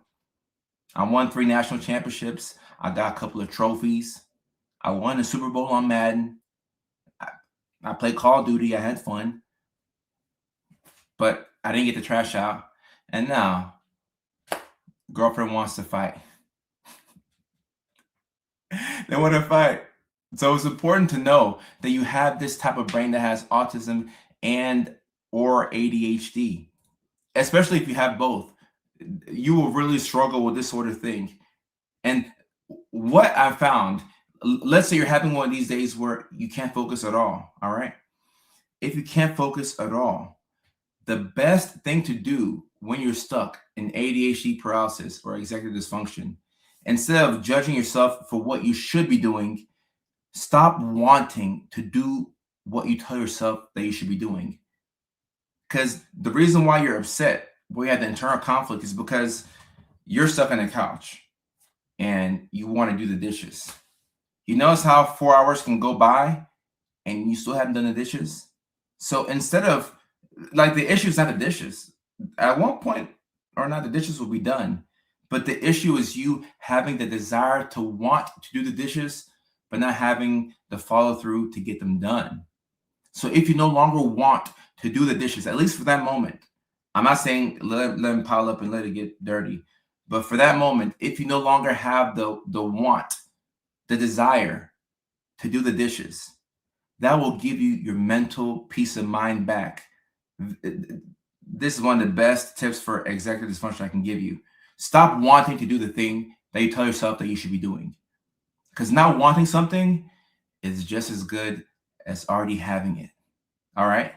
I won 3 national championships. I got a couple of trophies. I won the Super Bowl on Madden. I played Call of Duty. I had fun. But I didn't get the trash out. And now, girlfriend wants to fight. They want to fight. So it's important to know that you have this type of brain that has autism and or ADHD, especially if you have both. You will really struggle with this sort of thing. And what I found, let's say you're having one of these days where you can't focus at all right? If you can't focus at all, the best thing to do when you're stuck in ADHD paralysis or executive dysfunction, instead of judging yourself for what you should be doing, stop wanting to do what you tell yourself that you should be doing. Because the reason why you're upset, where you have the internal conflict, is because you're stuck on the couch and you want to do the dishes. You notice how 4 hours can go by and you still haven't done the dishes? So instead of, like, the issue is not the dishes. At one point or not, the dishes will be done. But the issue is you having the desire to want to do the dishes, but not having the follow through to get them done. So if you no longer want to do the dishes, at least for that moment, I'm not saying let them pile up and let it get dirty, but for that moment, if you no longer have the want, the desire to do the dishes, that will give you your mental peace of mind back. This is one of the best tips for executive dysfunction I can give you. Stop wanting to do the thing that you tell yourself that you should be doing. Because not wanting something is just as good as already having it. All right?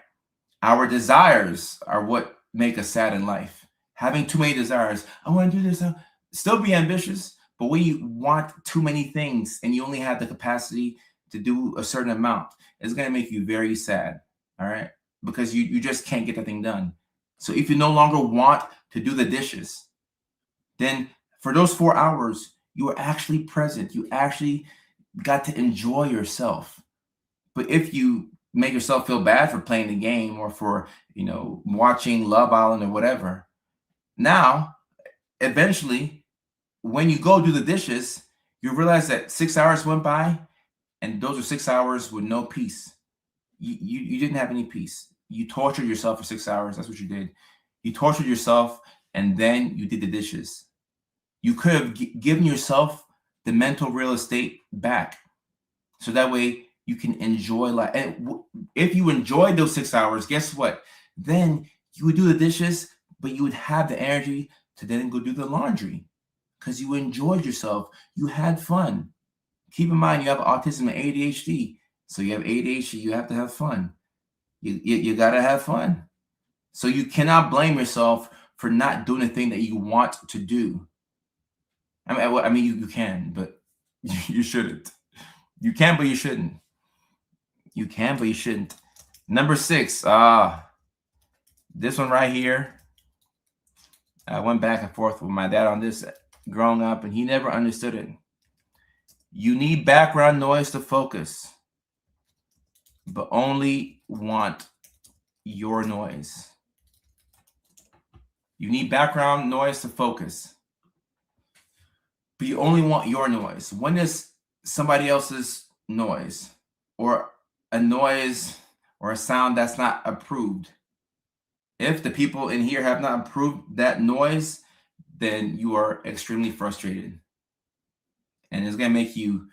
Our desires are what make us sad in life. Having too many desires. I want to do this. Still be ambitious. But when you want too many things and you only have the capacity to do a certain amount, it's going to make you very sad. All right? Because you just can't get that thing done. So if you no longer want to do the dishes, then for those 4 hours, you are actually present. You actually got to enjoy yourself. But if you make yourself feel bad for playing the game or for, watching Love Island or whatever, now, eventually, when you go do the dishes, you realize that 6 hours went by and those are 6 hours with no peace. You didn't have any peace. You tortured yourself for 6 hours. That's what you did. You tortured yourself and then you did the dishes. You could have given yourself the mental real estate back. So that way you can enjoy life. And if you enjoyed those 6 hours, guess what? Then you would do the dishes, but you would have the energy to then go do the laundry because you enjoyed yourself. You had fun. Keep in mind, you have autism and ADHD. So you have ADHD, you have to have fun. You got to have fun. So you cannot blame yourself for not doing the thing that you want to do. I mean, you can, but you shouldn't. You can, but you shouldn't. You can, but you shouldn't. Number 6, This one right here, I went back and forth with my dad on this growing up, and he never understood it. You need background noise to focus, but only want your noise. You need background noise to focus, but you only want your noise. When is somebody else's noise or a noise or a sound that's not approved? If the people in here have not approved that noise, then you are extremely frustrated. And it's going to make you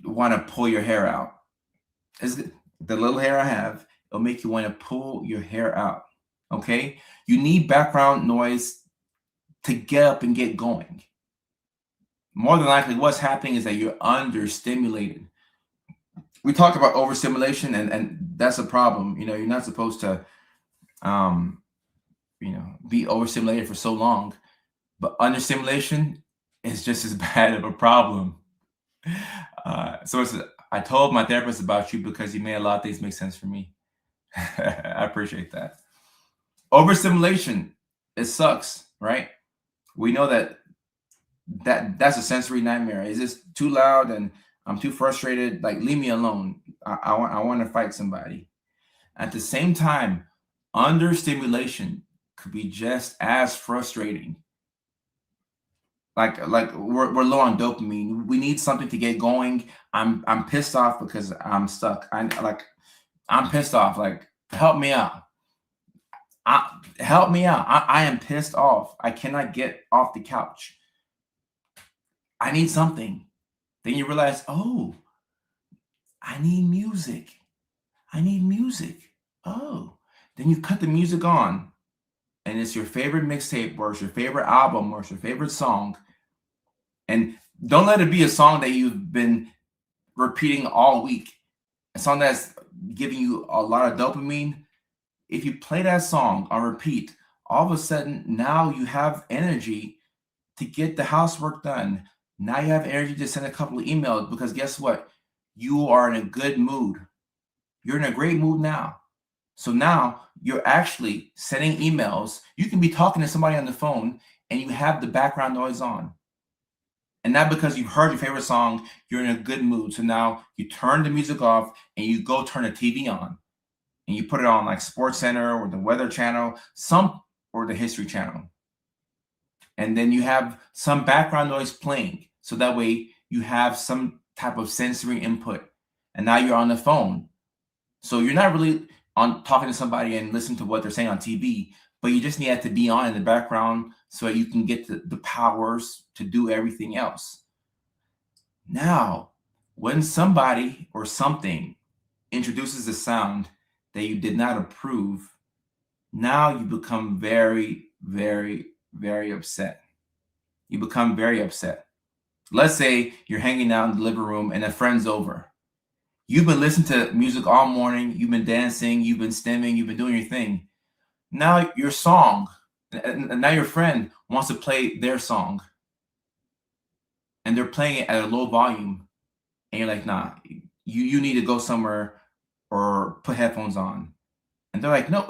want to pull your hair out. The little hair I have, it'll make you want to pull your hair out. Okay? You need background noise to get up and get going. More than likely, what's happening is that you're understimulated. We talked about overstimulation, and that's a problem. You know, you're not supposed to be overstimulated for so long, but understimulation is just as bad of a problem. I told my therapist about you because you made a lot of things make sense for me. I appreciate that. Overstimulation, it sucks, right? We know that's a sensory nightmare. Is this too loud and I'm too frustrated? Like, leave me alone. I want to fight somebody. At the same time, understimulation could be just as frustrating. Like we're low on dopamine. We need something to get going. I'm pissed off because I'm stuck. I'm pissed off. Like, help me out. Help me out. I am pissed off. I cannot get off the couch. I need something. Then you realize, oh, I need music. I need music. Oh, then you cut the music on, and it's your favorite mixtape, or it's your favorite album, or it's your favorite song. And don't let it be a song that you've been repeating all week. A song that's giving you a lot of dopamine. If you play that song on repeat, all of a sudden now you have energy to get the housework done. Now you have energy to send a couple of emails, because guess what? You are in a good mood. You're in a great mood now. So now you're actually sending emails. You can be talking to somebody on the phone and you have the background noise on. And not because you've heard your favorite song, you're in a good mood. So now you turn the music off and you go turn the TV on. And you put it on like Sports Center or the Weather Channel, or the History Channel. And then you have some background noise playing. So that way you have some type of sensory input. And now you're on the phone. So you're not really on talking to somebody and listening to what they're saying on TV, but you just need that to be on in the background so that you can get the powers to do everything else. Now, when somebody or something introduces a sound that you did not approve, now you become very, very, very upset. You become very upset. Let's say you're hanging out in the living room and a friend's over. You've been listening to music all morning. You've been dancing. You've been stimming. You've been doing your thing. Now your song, and now your friend wants to play their song. And they're playing it at a low volume. And you're like, nah, you need to go somewhere or put headphones on. And they're like, no,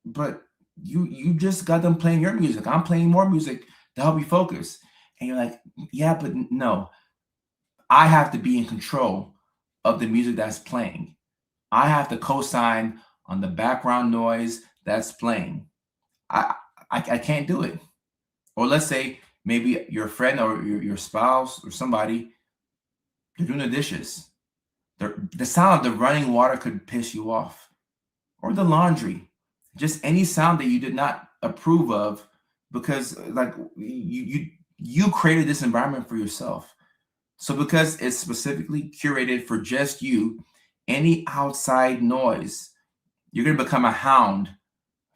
but you just got them playing your music. I'm playing more music to help you focus. And you're like, yeah, but no, I have to be in control of the music that's playing. I have to co-sign on the background noise that's playing. I can't do it. Or let's say maybe your friend or your spouse or somebody, they're doing the dishes. The sound of the running water could piss you off. Or the laundry. Just any sound that you did not approve of, because like you created this environment for yourself. So because it's specifically curated for just you, any outside noise, you're going to become a hound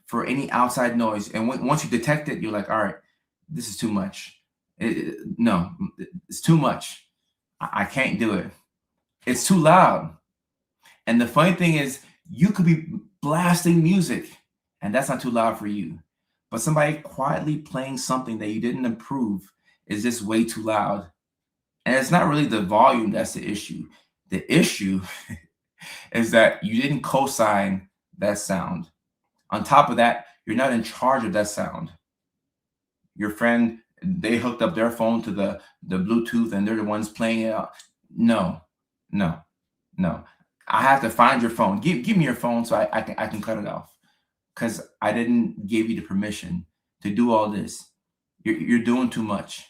for any outside noise. And once you detect it, you're like, all right, this is too much. No, it's too much. I can't do it. It's too loud. And the funny thing is, you could be blasting music and that's not too loud for you. But somebody quietly playing something that you didn't approve is just way too loud. And it's not really the volume that's the issue. The issue is that you didn't co-sign that sound. On top of that, you're not in charge of that sound. Your friend, they hooked up their phone to the Bluetooth and they're the ones playing it out. No, no, no. I have to find your phone. Give me your phone so I can cut it off, because I didn't give you the permission to do all this. You're doing too much.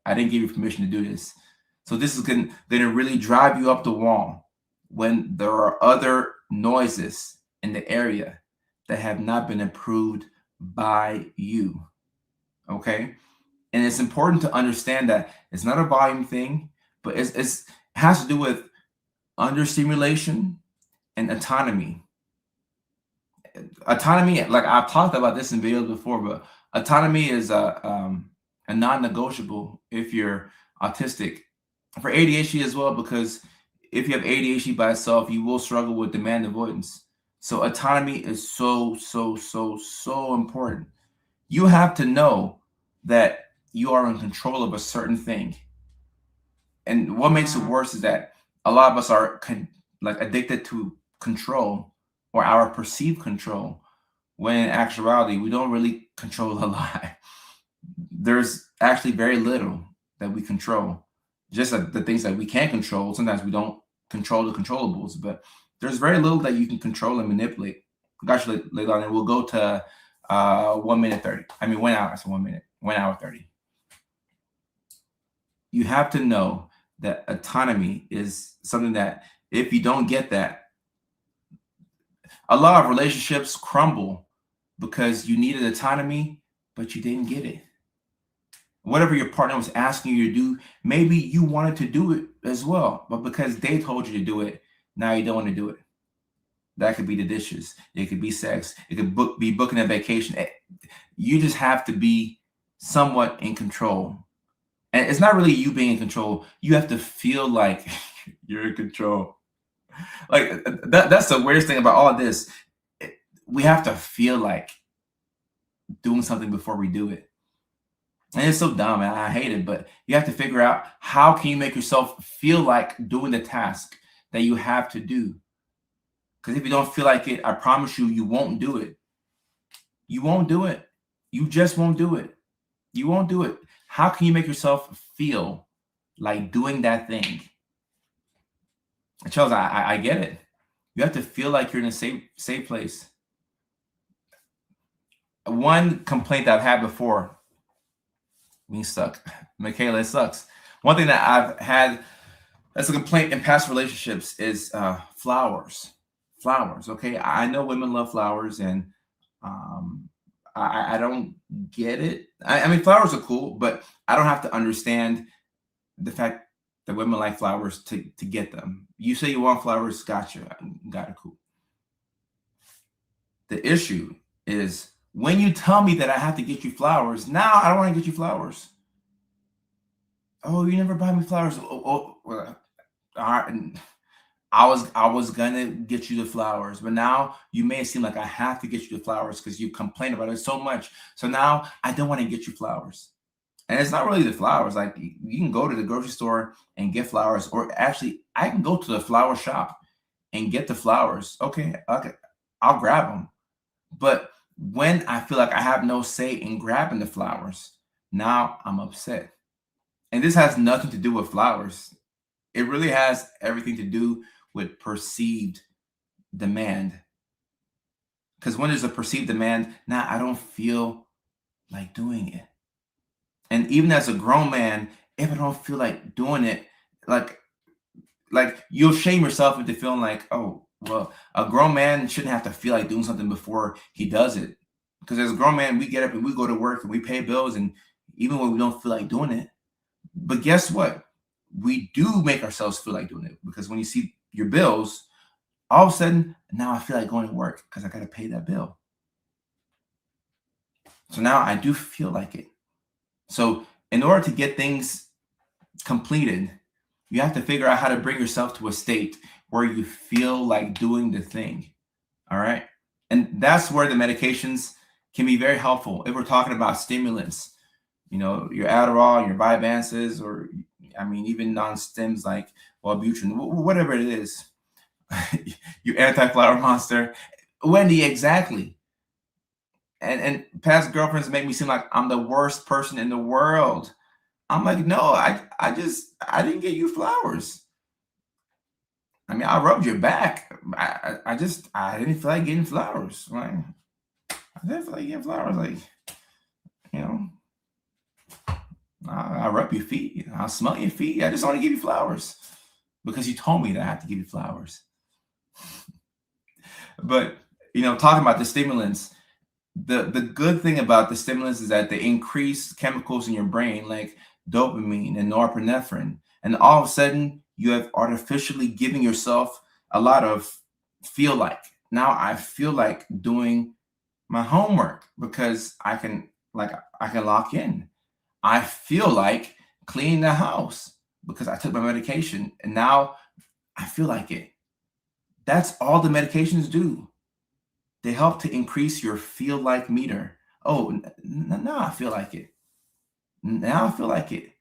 I didn't give you permission to do this. So this is going to really drive you up the wall when there are other noises in the area that have not been approved by you. Okay? And it's important to understand that it's not a volume thing, but it has to do with understimulation and autonomy. Autonomy, like I've talked about this in videos before, but autonomy is a non-negotiable if you're autistic. For ADHD as well, because if you have ADHD by itself, you will struggle with demand avoidance. So autonomy is so important. You have to know that you are in control of a certain thing. And what makes it worse is that a lot of us are like addicted to control, or our perceived control, when in actuality, we don't really control a lot. There's actually very little that we control. Just the things that we can control. Sometimes we don't control the controllables, but there's very little that you can control and manipulate. Got you later on, and we'll go to 1 minute 30. I mean, 1 hour. I said 1 minute. 1 hour 30. You have to know that autonomy is something that if you don't get that, a lot of relationships crumble because you needed autonomy, but you didn't get it. Whatever your partner was asking you to do, maybe you wanted to do it as well, but because they told you to do it, now you don't want to do it. That could be the dishes. It could be sex. It could be booking a vacation. You just have to be somewhat in control. And it's not really you being in control. You have to feel like you're in control. Like that's the weirdest thing about all of this. We have to feel like doing something before we do it. And it's so dumb, and I hate it, but you have to figure out how can you make yourself feel like doing the task that you have to do. Because if you don't feel like it, I promise you, you won't do it. You won't do it. You just won't do it. You won't do it. How can you make yourself feel like doing that thing? Charles, I get it. You have to feel like you're in a safe place. One complaint that I've had before, being stuck. Michaela, it sucks. One thing that I've had as a complaint in past relationships is flowers. Flowers, okay? I know women love flowers, and I don't get it. I mean, flowers are cool, but I don't have to understand the fact that women like flowers to get them. You say you want flowers, gotcha. Got it, cool. The issue is when you tell me that I have to get you flowers, now I don't want to get you flowers. Oh, you never buy me flowers. All right. I was gonna get you the flowers, but now you may seem like I have to get you the flowers because you complain about it so much. So now I don't want to get you flowers. And it's not really the flowers. Like you can go to the grocery store and get flowers, or actually I can go to the flower shop and get the flowers. Okay, I'll grab them. But when I feel like I have no say in grabbing the flowers, now I'm upset. And this has nothing to do with flowers. It really has everything to do with perceived demand. Because when there's a perceived demand, now I don't feel like doing it. And even as a grown man, if I don't feel like doing it, like you'll shame yourself into feeling like, oh, well, a grown man shouldn't have to feel like doing something before he does it. Because as a grown man, we get up and we go to work and we pay bills, and even when we don't feel like doing it. But guess what? We do make ourselves feel like doing it, because when you see your bills, all of a sudden, now I feel like going to work because I got to pay that bill. So now I do feel like it. So in order to get things completed, you have to figure out how to bring yourself to a state where you feel like doing the thing. All right. And that's where the medications can be very helpful. If we're talking about stimulants, you know, your Adderall, your Vyvanses, or I mean, even non-stims like Wellbutrin, whatever it is, your anti-flower monster. Wendy, exactly. and past girlfriends make me seem like I'm the worst person in the world. I'm like, no, I didn't get you flowers. I mean, I rubbed your back. I didn't feel like getting flowers. Like, I didn't feel like getting flowers. Like, you know, I rub your feet. I'll smell your feet. I just want to give you flowers because you told me that I have to give you flowers. But talking about the stimulants, the good thing about the stimulants is that they increase chemicals in your brain like dopamine and norepinephrine, and all of a sudden you have artificially giving yourself a lot of feel like. Now I feel like doing my homework because I can lock in. I feel like cleaning the house because I took my medication and now I feel like it. That's all the medications do. They help to increase your feel like meter. Oh, now I feel like it. Now I feel like it.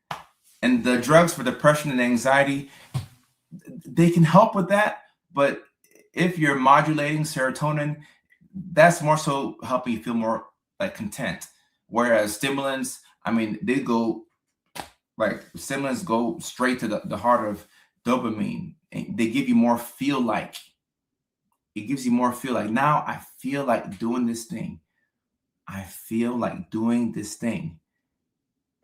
And the drugs for depression and anxiety, they can help with that. But if you're modulating serotonin, that's more so helping you feel more like content. Whereas stimulants, I mean, stimulants go straight to the heart of dopamine. And they give you more feel like. It gives you more feel like, now I feel like doing this thing. I feel like doing this thing.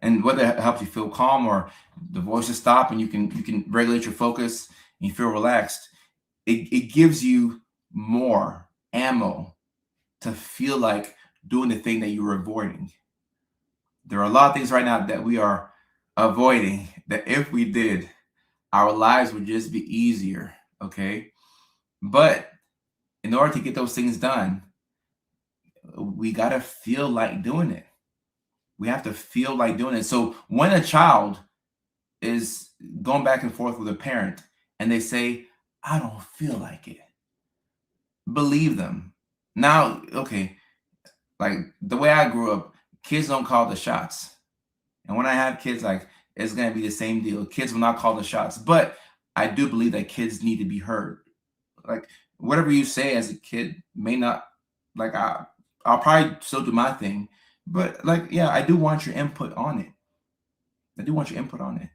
And whether it helps you feel calm or the voices stop and you can regulate your focus and you feel relaxed, it gives you more ammo to feel like doing the thing that you were avoiding. There are a lot of things right now that we are avoiding that if we did, our lives would just be easier, okay? But in order to get those things done, we got to feel like doing it. We have to feel like doing it. So when a child is going back and forth with a parent and they say, I don't feel like it, believe them. Now, okay, like the way I grew up, kids don't call the shots. And when I have kids, like it's going to be the same deal. Kids will not call the shots. But I do believe that kids need to be heard. Like whatever you say as a kid may not, like I'll probably still do my thing, but like, yeah, I do want your input on it. I do want your input on it.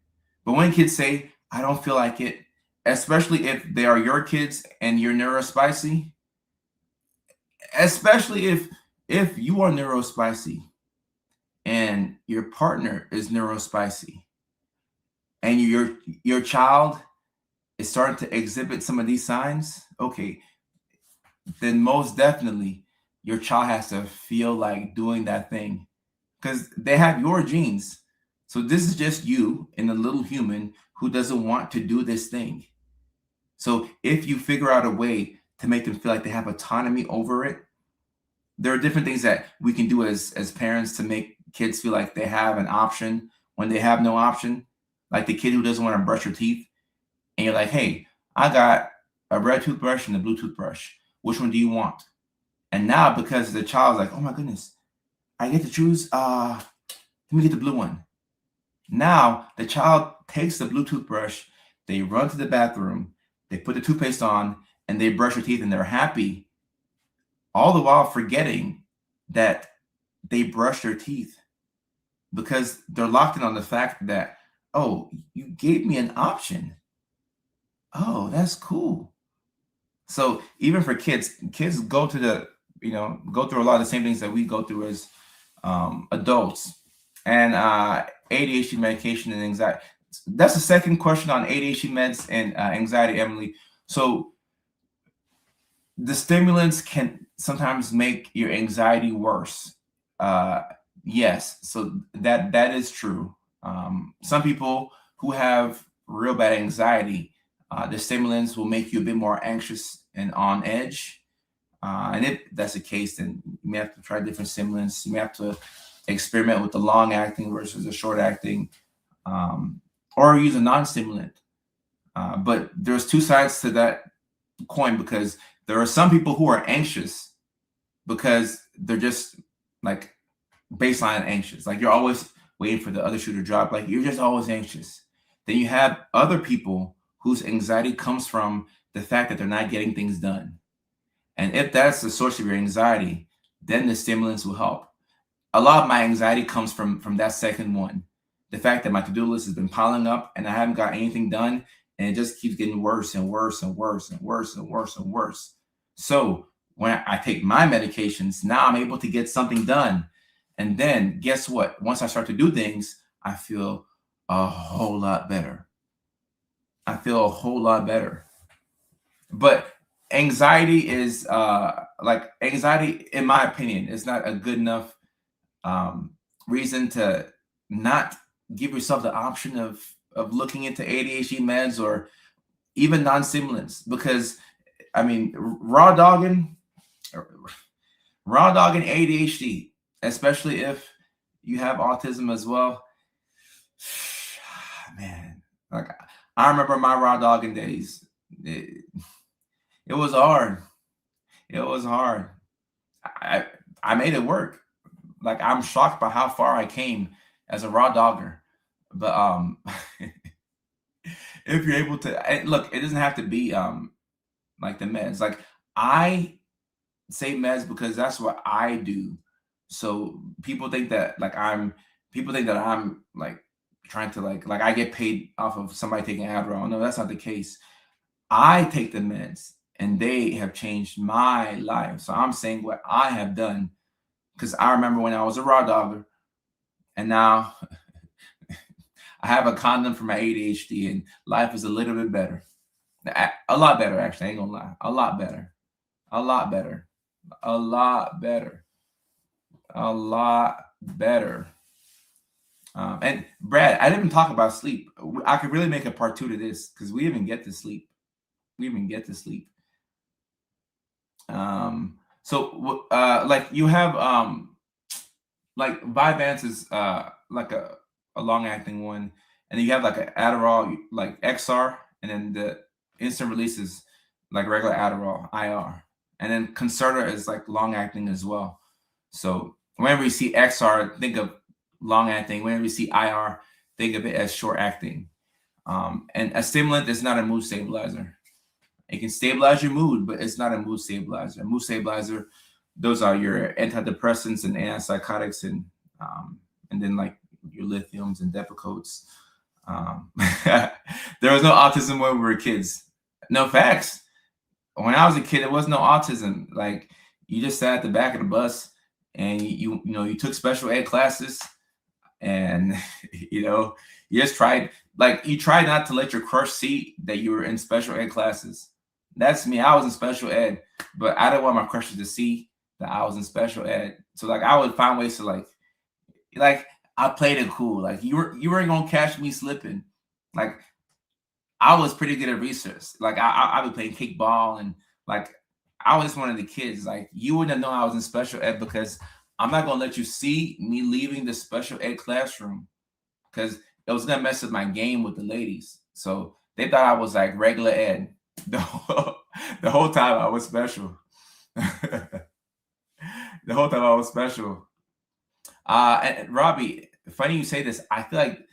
But when kids say, I don't feel like it, especially if they are your kids and you're neurospicy, especially if you are neurospicy and your partner is neurospicy and your child is starting to exhibit some of these signs, okay, then most definitely your child has to feel like doing that thing because they have your genes. So this is just you and a little human who doesn't want to do this thing. So if you figure out a way to make them feel like they have autonomy over it, there are different things that we can do as parents to make kids feel like they have an option when they have no option. Like the kid who doesn't want to brush her teeth, and you're like, hey, I got a red toothbrush and a blue toothbrush. Which one do you want? And now because the child's like, oh my goodness, I get to choose, let me get the blue one. Now the child takes the blue toothbrush, they run to the bathroom, they put the toothpaste on, and they brush their teeth and they're happy, all the while forgetting that they brush their teeth because they're locked in on the fact that, oh, you gave me an option. Oh, that's cool. So even for kids go to go through a lot of the same things that we go through as adults. And ADHD medication and anxiety. That's the second question on ADHD meds and anxiety, Emily. So the stimulants can sometimes make your anxiety worse. Yes, so that is true. Some people who have real bad anxiety, the stimulants will make you a bit more anxious and on edge. And if that's the case, then you may have to try different stimulants. You may have to experiment with the long acting versus the short acting, or use a non-stimulant. But there's two sides to that coin because there are some people who are anxious because they're just like baseline anxious. Like you're always waiting for the other shoe to drop. Like you're just always anxious. Then you have other people whose anxiety comes from the fact that they're not getting things done. And if that's the source of your anxiety, then the stimulants will help. A lot of my anxiety comes from that second one. The fact that my to-do list has been piling up and I haven't got anything done, and it just keeps getting worse and worse and worse and worse and worse and worse. So when I take my medications, now I'm able to get something done. And then guess what? Once I start to do things, I feel a whole lot better. I feel a whole lot better. But anxiety is anxiety, in my opinion, is not a good enough reason to not give yourself the option of looking into ADHD meds or even non-stimulants. Because I mean, raw dogging ADHD, especially if you have autism as well. Man, like I remember my raw dogging days. It was hard. It was hard. I made it work. Like I'm shocked by how far I came as a raw dogger. But if you're able to look, it doesn't have to be like the meds. Like I say meds because that's what I do. So people think that I'm like trying to like I get paid off of somebody taking Adderall. No, that's not the case. I take the meds and they have changed my life. So I'm saying what I have done, because I remember when I was a raw dogger and now I have a condom for my ADHD and life is a little bit better. A lot better, actually. I ain't gonna lie. A lot better. A lot better. A lot better. A lot better. And Brad, I didn't even talk about sleep. I could really make a part 2 to this because we even get to sleep. We even get to sleep. So like you have like Vyvanse is like a long acting one, and then you have like an Adderall like XR, and then the instant release is like regular Adderall IR, and then Concerta is like long acting as well. So whenever you see XR, think of long acting. Whenever you see IR, think of it as short acting. And a stimulant is not a mood stabilizer. It can stabilize your mood, but it's not a mood stabilizer. A mood stabilizer, those are your antidepressants and antipsychotics, and then like your lithiums and Depakotes. There was no autism when we were kids. No, facts. When I was a kid, there was no autism. Like you just sat at the back of the bus and you took special ed classes, and you just tried not to let your crush see that you were in special ed classes. That's me. I was in special ed, but I didn't want my crushes to see that I was in special ed. So like I would find ways to like I played it cool. Like you weren't gonna catch me slipping. Like I was pretty good at research. Like I would play kickball, and like I was one of the kids. Like you wouldn't have known I was in special ed because I'm not gonna let you see me leaving the special ed classroom because it was gonna mess with my game with the ladies. So they thought I was like regular ed. The whole time I was special. The whole time I was special. And Robbie, funny you say this. I feel like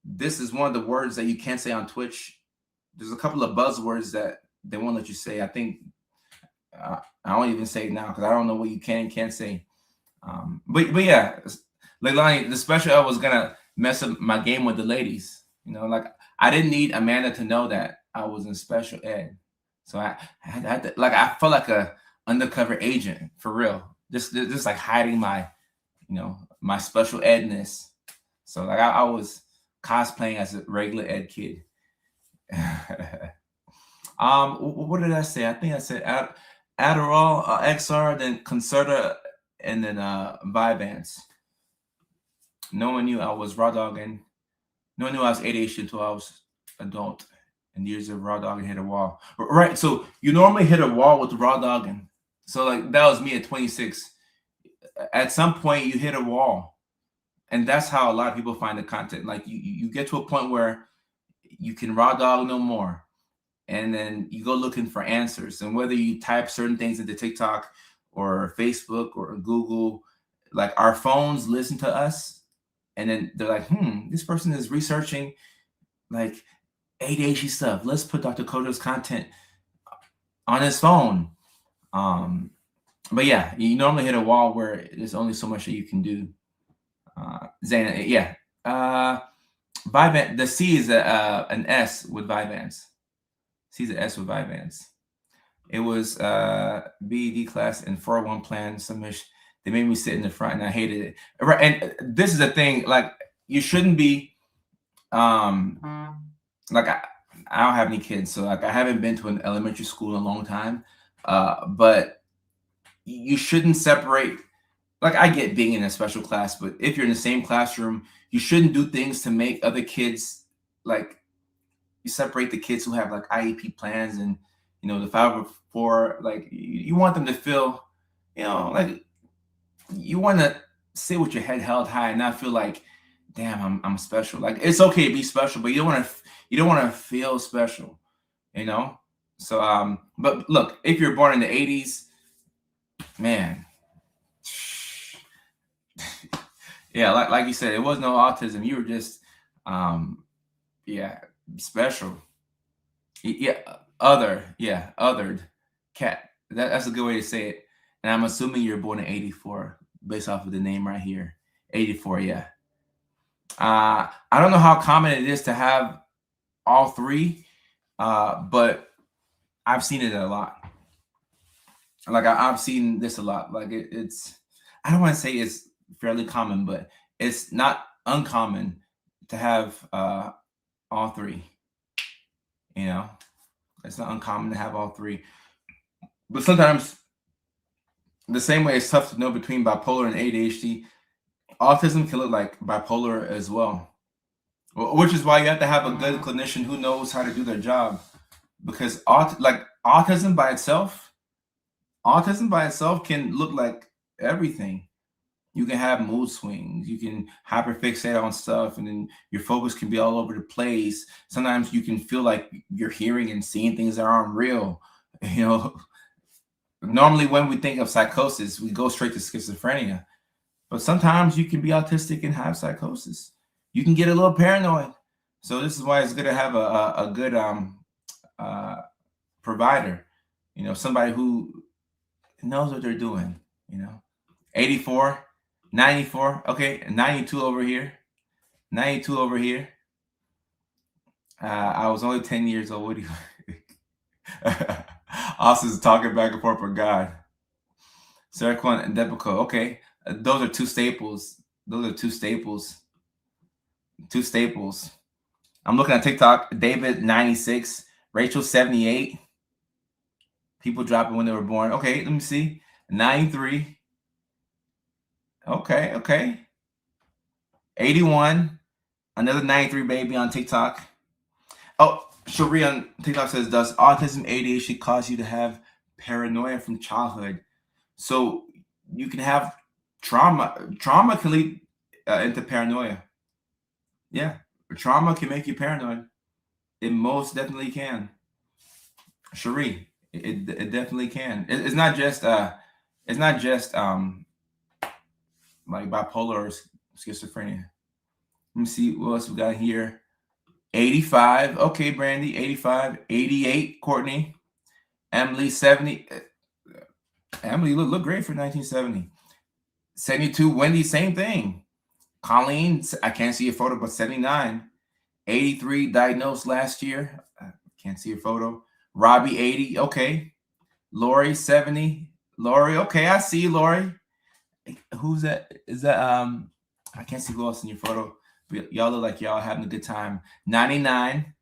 this is one of the words that you can't say on Twitch. There's a couple of buzzwords that they won't let you say. I think I won't even say it now because I don't know what you can and can't say. But yeah, Leilani, the special ed was gonna mess up my game with the ladies. Like I didn't need Amanda to know that I was in special ed. So I had to, like I felt like a undercover agent for real. Just like hiding my, my special edness. So like I was cosplaying as a regular ed kid. What did I say? I think I said Adderall, XR, then Concerta, and then Vyvanse. No one knew I was raw dogging. No one knew I was ADHD until I was adult. And years of raw dogging hit a wall. Right. So you normally hit a wall with raw dogging. So like that was me at 26. At some point you hit a wall. And that's how a lot of people find the content. Like you get to a point where you can raw dog no more. And then you go looking for answers. And whether you type certain things into TikTok or Facebook or Google, like our phones listen to us. And then they're like, this person is researching like ADHD stuff. Let's put Dr. Kojo's content on his phone. But yeah, you normally hit a wall where there's only so much that you can do. Zayna, yeah. Vyvanse, the C is an S with Vyvanse. C is an S with Vyvanse. It was BED class and 401 plan. They made me sit in the front and I hated it. Right, and this is the thing, like you shouldn't be like I don't have any kids, so like I haven't been to an elementary school in a long time. But you shouldn't separate. Like I get being in a special class, but if you're in the same classroom, you shouldn't do things to make other kids like you separate the kids who have like IEP plans and the 504. Like you want them to feel, like you want to sit with your head held high and not feel like, damn, I'm special. Like it's okay to be special, but you don't want to feel special, So but look, if you're born in the 80s, man. Yeah, like you said, it was no autism. You were just special. Yeah, othered cat. That's a good way to say it. And I'm assuming you're born in 84 based off of the name right here. 84, yeah. I don't know how common it is to have all three, but I've seen it a lot. Like I've seen this a lot. Like it's, I don't want to say it's fairly common, but it's not uncommon to have all three. It's not uncommon to have all three. But sometimes, the same way it's tough to know between bipolar and ADHD, autism can look like bipolar as well. Which is why you have to have a good clinician who knows how to do their job. Because autism by itself can look like everything. You can have mood swings. You can hyperfixate on stuff, and then your focus can be all over the place. Sometimes you can feel like you're hearing and seeing things that aren't real. Normally when we think of psychosis, we go straight to schizophrenia. But sometimes you can be autistic and have psychosis. You can get a little paranoid. So this is why it's good to have a good provider. Somebody who knows what they're doing. 84. 94. Okay, 92 over here. 92 over here. I was only 10 years old. What do you Austin's talking back and forth with God. Serquan and Depico. Okay. Those are two staples. Two staples. I'm looking at TikTok. David 96. Rachel 78. People dropping when they were born. Okay, let me see. 93. Okay. 81. Another 93 baby on TikTok. Oh, Cherie on TikTok says, does autism ADHD cause you to have paranoia from childhood? So you can have trauma. Trauma can lead into paranoia. Yeah, trauma can make you paranoid. It most definitely can. Cherie, it definitely can. It's not just like bipolar or schizophrenia. Let me see what else we got here. 85. Okay, Brandy. 85. 88. Courtney. Emily 70. Emily look great for 1970. 72. Wendy, same thing. Colleen, I can't see a photo, but 79. 83 diagnosed last year. Can't see a photo. Robbie 80. Okay. Lori 70. Lori, okay, I see you, Lori. Who's that? Is that I can't see who else in your photo. But y'all look like y'all having a good time. 99.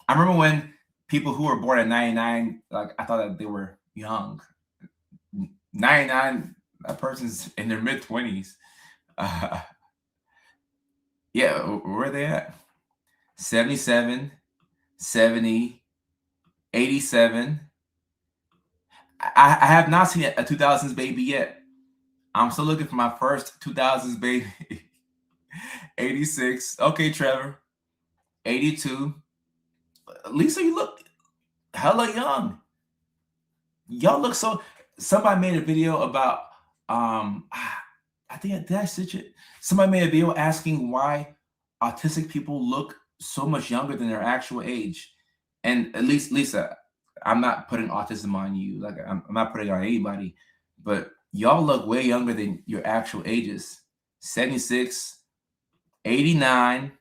I remember when people who were born at 99, like I thought that they were young. 99, that person's in their mid-20s. Yeah, where are they at? 77, 70, 87. I have not seen a 2000s baby yet. I'm still looking for my first 2000s baby. 86. Okay, Trevor. 82. Lisa, you look hella young. Y'all look so. Somebody made a video about I think did I stitch it? Somebody made a video asking why autistic people look so much younger than their actual age. And at least Lisa, I'm not putting autism on you. Like I'm not putting it on anybody. but y'all look way younger than your actual ages. 76, 89,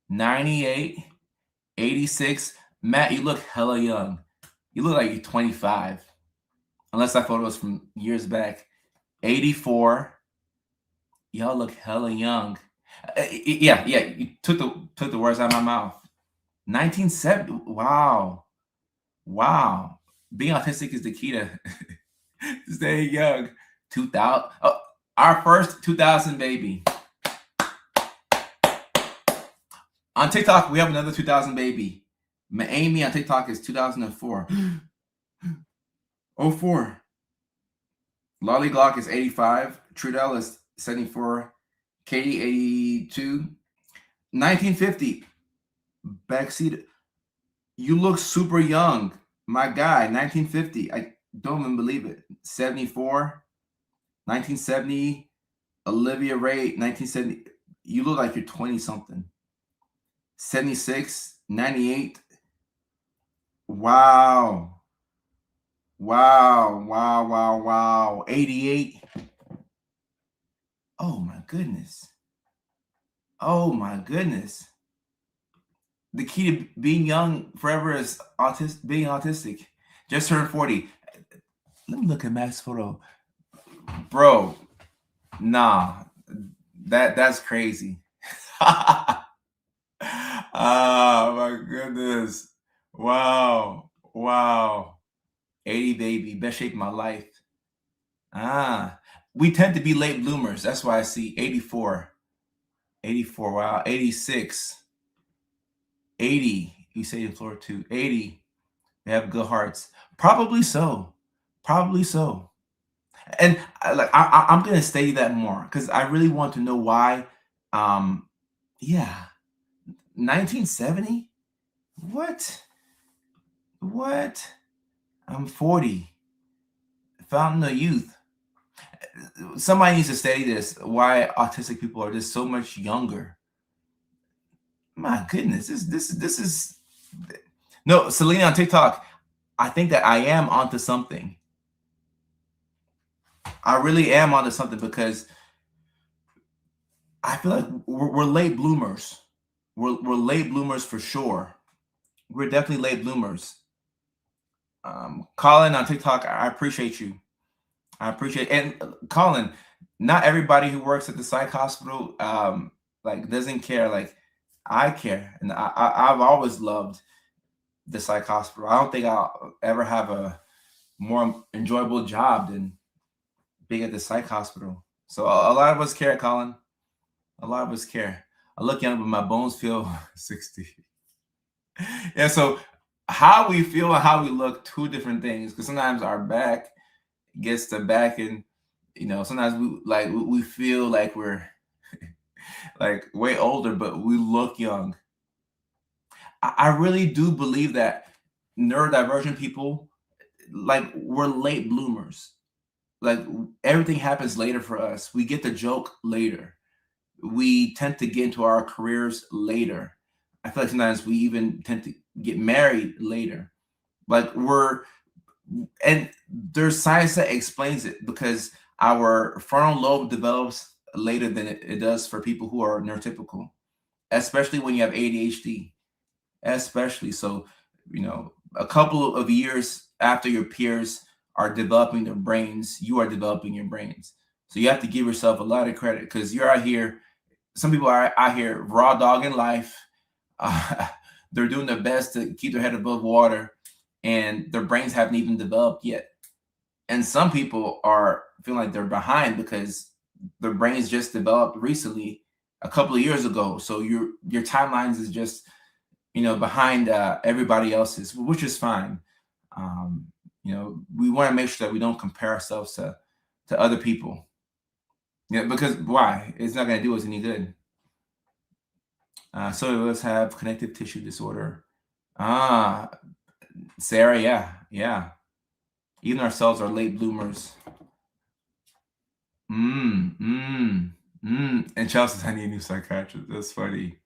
98, 86. Matt, you look hella young. You look like you're 25. Unless that photo was from years back. 84. Y'all look hella young. Yeah, you took the words out of my mouth. 1970. Wow. Being autistic is the key to staying young. 2000. Oh, our first 2000 baby. On TikTok, we have another 2000 baby. Amy on TikTok is 2004. 04. Lolly Glock is 85. Trudell is 74. Katie 82. 1950. Backseat. You look super young. My guy, 1950. I don't even believe it. 74. 1970. Olivia Ray, 1970. You look like you're 20 something. 76. 98. Wow. 88. Oh my goodness. The key to being young forever is being autistic. Just turned 40. Let me look at Matt's photo. Bro, nah. That's crazy. Oh my goodness. Wow. 80 baby, best shape of my life. We tend to be late bloomers. That's why I see 84. 84, wow. 86. 80. You say in floor 2. 80. They have good hearts. Probably so. And I'm gonna study that more because I really want to know why. Yeah. 1970? What? I'm 40. Fountain of youth. Somebody needs to study this. Why autistic people are just so much younger. My goodness, this is no, Selena on TikTok. I think that I am onto something. I really am onto something because I feel like we're late bloomers. We're late bloomers for sure. We're definitely late bloomers. Colin on TikTok, I appreciate you. And Colin, not everybody who works at the psych hospital like doesn't care. Like I care, and I've always loved the psych hospital. I don't think I'll ever have a more enjoyable job than being at the psych hospital. So a lot of us care, Colin. A lot of us care. I look young, but my bones feel 60. Yeah, so how we feel and how we look, two different things. Because sometimes our back gets the back, and sometimes we feel like we're like way older, but we look young. I really do believe that neurodivergent people, like, we're late bloomers. Like, everything happens later for us. We get the joke later. We tend to get into our careers later. I feel like sometimes we even tend to get married later. Like, and there's science that explains it because our frontal lobe develops later than it does for people who are neurotypical, especially when you have ADHD. Especially so, a couple of years after your peers are developing their brains, you are developing your brains. So you have to give yourself a lot of credit because you're out here. Some people are out here raw dogging life. They're doing their best to keep their head above water, and their brains haven't even developed yet. And some people are feeling like they're behind because their brains just developed recently, a couple of years ago. So your timelines is just behind everybody else's, which is fine. We want to make sure that we don't compare ourselves to other people. Because why? It's not going to do us any good. So let's have connective tissue disorder. Sarah, yeah. Even ourselves are late bloomers. And Chelsea's, I need a new psychiatrist. That's funny.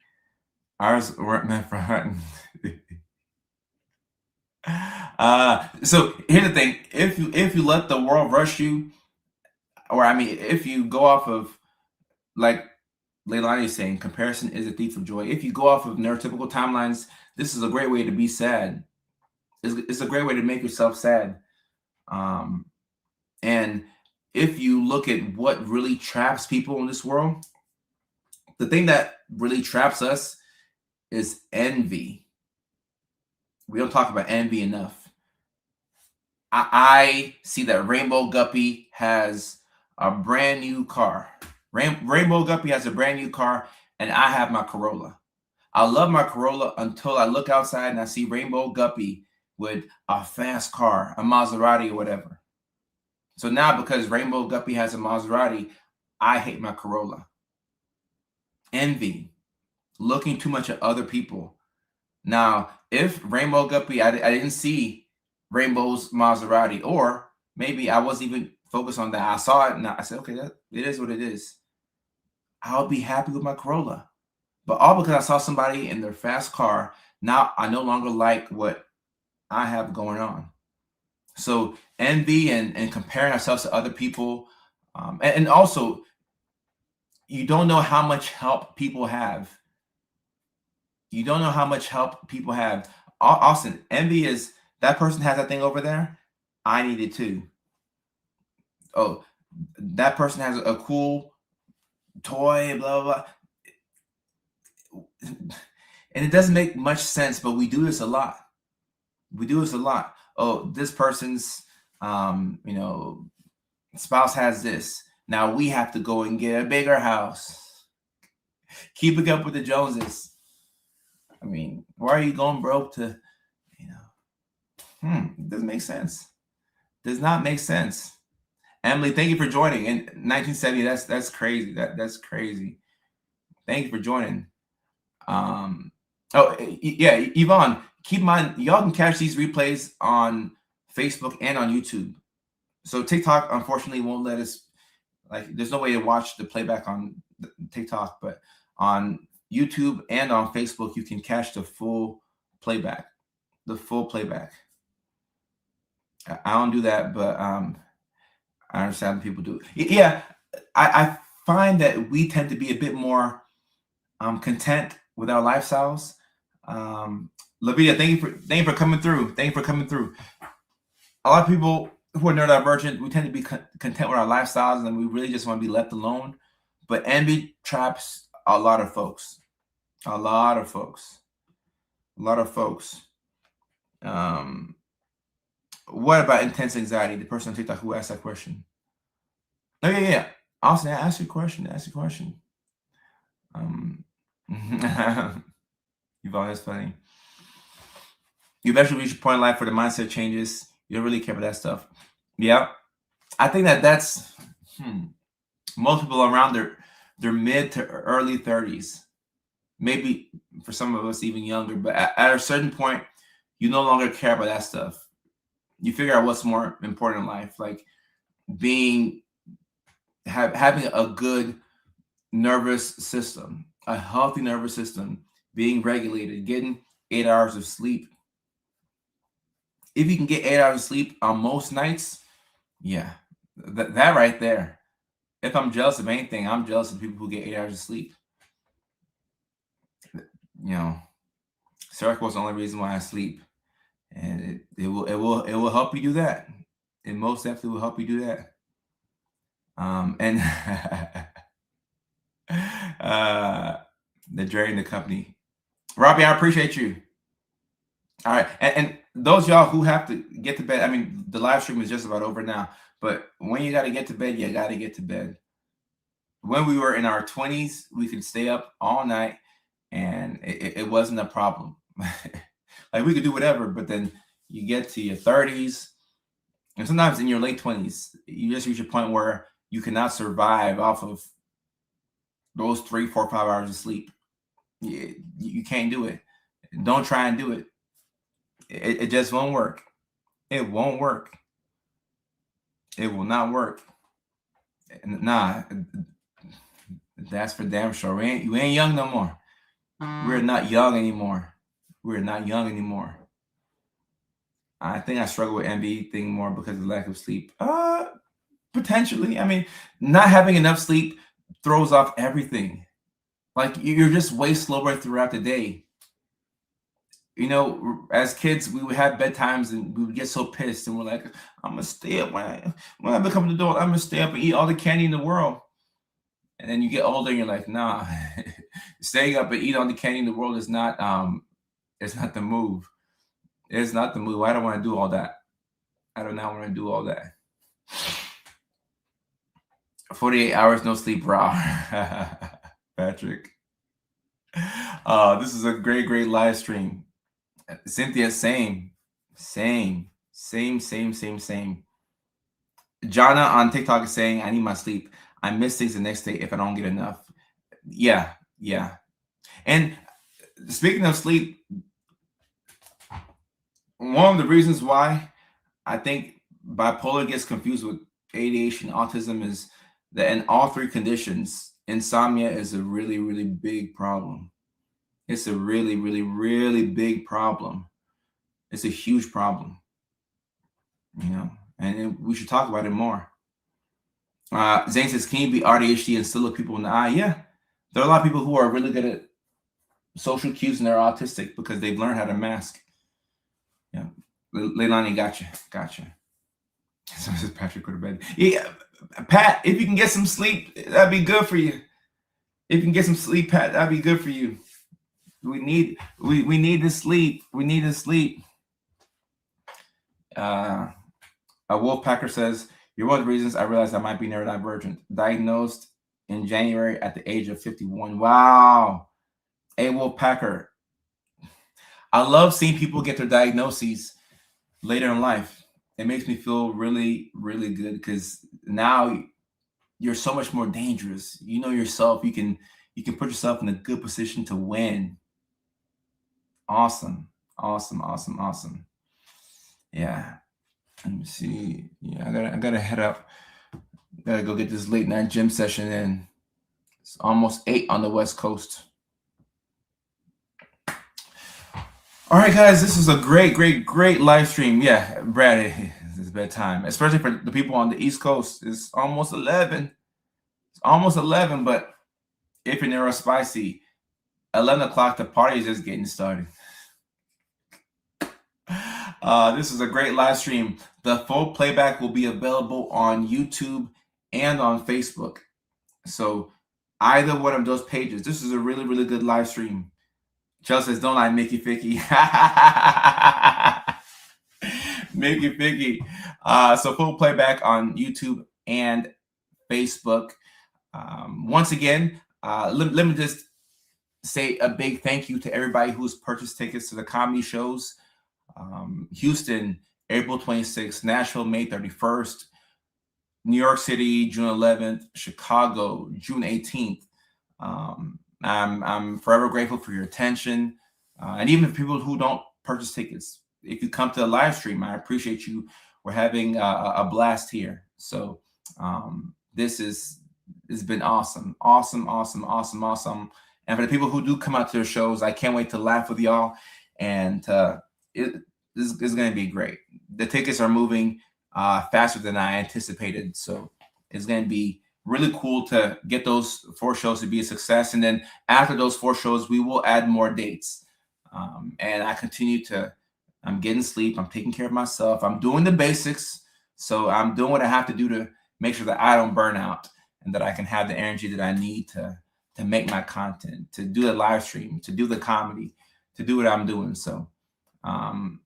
Ours weren't meant for hunting. So here's the thing: if you let the world rush you, or I mean, if you go off of, like Leilani is saying, comparison is a thief of joy. If you go off of neurotypical timelines, this is a great way to be sad. It's a great way to make yourself sad. And if you look at what really traps people in this world, the thing that really traps us is envy. We don't talk about envy enough. I see that Rainbow Guppy has a brand new car. Rainbow Guppy has a brand new car, and I have my Corolla. I love my Corolla until I look outside and I see Rainbow Guppy with a fast car, a Maserati or whatever. So now, because Rainbow Guppy has a Maserati, I hate my Corolla. Envy, looking too much at other people. Now, if Rainbow Guppy, I didn't see Rainbow's Maserati, or maybe I wasn't even focused on that. I saw it and I said, okay, it is what it is. I'll be happy with my Corolla. But all because I saw somebody in their fast car, now I no longer like what I have going on. So envy and comparing ourselves to other people. And also, you don't know how much help people have. You don't know how much help people have. Austin, envy is, that person has that thing over there. I need it too. Oh, that person has a cool toy, blah, blah, blah. And it doesn't make much sense, but we do this a lot. We do this a lot. Oh, this person's, spouse has this. Now we have to go and get a bigger house. Keeping up with the Joneses. I mean, why are you going broke to, it doesn't make sense. Does not make sense. Emily, thank you for joining. In 1970, that's crazy. That's crazy. Thank you for joining. Yvonne, keep in mind, y'all can catch these replays on Facebook and on YouTube. So TikTok, unfortunately, won't let us, there's no way to watch the playback on TikTok, but on YouTube and on Facebook, you can catch the full playback. I don't do that, but I understand people do. Yeah, I find that we tend to be a bit more content with our lifestyles. Lavita, thank you for coming through. Thank you for coming through. A lot of people who are neurodivergent, we tend to be content with our lifestyles, and we really just want to be left alone. But envy traps a lot of folks. What about intense anxiety? The person on TikTok who asked that question. Oh, yeah. Austin, ask your question. Yvonne, that's funny. You eventually reach a point in life where the mindset changes. You don't really care about that stuff. Yeah. I think that's most people around their mid to early 30s. Maybe for some of us even younger, but at a certain point, you no longer care about that stuff. You figure out what's more important in life, like having a good nervous system, a healthy nervous system, being regulated, getting 8 hours of sleep. If you can get 8 hours of sleep on most nights, yeah, that right there. If I'm jealous of anything, I'm jealous of people who get 8 hours of sleep. Circle is the only reason why I sleep, and it will help you do that. It most definitely will help you do that. And the drain the company. Robbie, I appreciate you. All right, and those y'all who have to get to bed, I mean, the live stream is just about over now, but when you got to get to bed, you got to get to bed. When we were in our 20s, we could stay up all night, and it wasn't a problem. Like, we could do whatever, but then you get to your 30s, and sometimes in your late 20s, you just reach a point where you cannot survive off of those 3, 4, 5 hours of sleep. You can't do it. Don't try and do it. It just won't work. It won't work. It will not work. Nah, that's for damn sure. You ain't young no more. We're not young anymore. I think I struggle with envy thing more because of the lack of sleep. Potentially. I mean, not having enough sleep throws off everything. Like you're just way slower throughout the day. You know, as kids, we would have bedtimes and we would get so pissed and we're like, I'm gonna stay up when I become an adult, I'm gonna stay up and eat all the candy in the world. And then you get older and you're like, nah, staying up and eat all the candy in the world is not it's not the move. It's not the move. I don't want to do all that. I do not want to do all that. 48 hours no sleep, raw. Patrick. This is a great live stream. Cynthia, same. Jana on TikTok is saying, I need my sleep. I miss things the next day if I don't get enough. Yeah. And speaking of sleep, one of the reasons why I think bipolar gets confused with ADHD and autism is that in all three conditions, insomnia is a really big problem. It's a really big problem. It's a huge problem, you know, and we should talk about it more. Zane says, can you be AuDHD and still look people in the eye? Yeah, there are a lot of people who are really good at social cues and they're autistic because they've learned how to mask. Yeah, Leilani, gotcha. So this is Patrick go to bed. Yeah, Pat, if you can get some sleep, that'd be good for you. If you can get some sleep, Pat, that'd be good for you. We need to sleep. We need to sleep. A Wolfpacker says, you're one of the reasons I realized I might be neurodivergent. Diagnosed in January at the age of 51. Wow. A Wolfpacker. I love seeing people get their diagnoses later in life. It makes me feel really good because now you're so much more dangerous. You know yourself. You can put yourself in a good position to win. Awesome. Yeah. Let me see. Yeah, I gotta head up. Gotta go get this late night gym session in. It's almost 8 on the West Coast. All right, guys, this is a great live stream. Yeah, Brad, it's bedtime, especially for the people on the East Coast. It's almost 11. But if you're neurospicy, 11 o'clock, the party is just getting started. This is a great live stream. The full playback will be available on YouTube and on Facebook. So either one of those pages. This is a really good live stream. Chelsea says, don't I, Mickey Ficky? Mickey Ficky. So full playback on YouTube and Facebook. Once again, let me just say a big thank you to everybody who's purchased tickets to the comedy shows. Houston, April 26th, Nashville, May 31st, New York City, June 11th, Chicago, June 18th. I'm forever grateful for your attention. And even for people who don't purchase tickets, if you come to the live stream, I appreciate you. We're having a blast here. So this has been awesome. And for the people who do come out to their shows, I can't wait to laugh with y'all. And this is going to be great. The tickets are moving faster than I anticipated. So it's going to be really cool to get those 4 shows to be a success. And then after those 4 shows, we will add more dates. And I'm getting sleep. I'm taking care of myself. I'm doing the basics. So I'm doing what I have to do to make sure that I don't burn out and that I can have the energy that I need to make my content, to do the live stream, to do the comedy, to do what I'm doing. So hold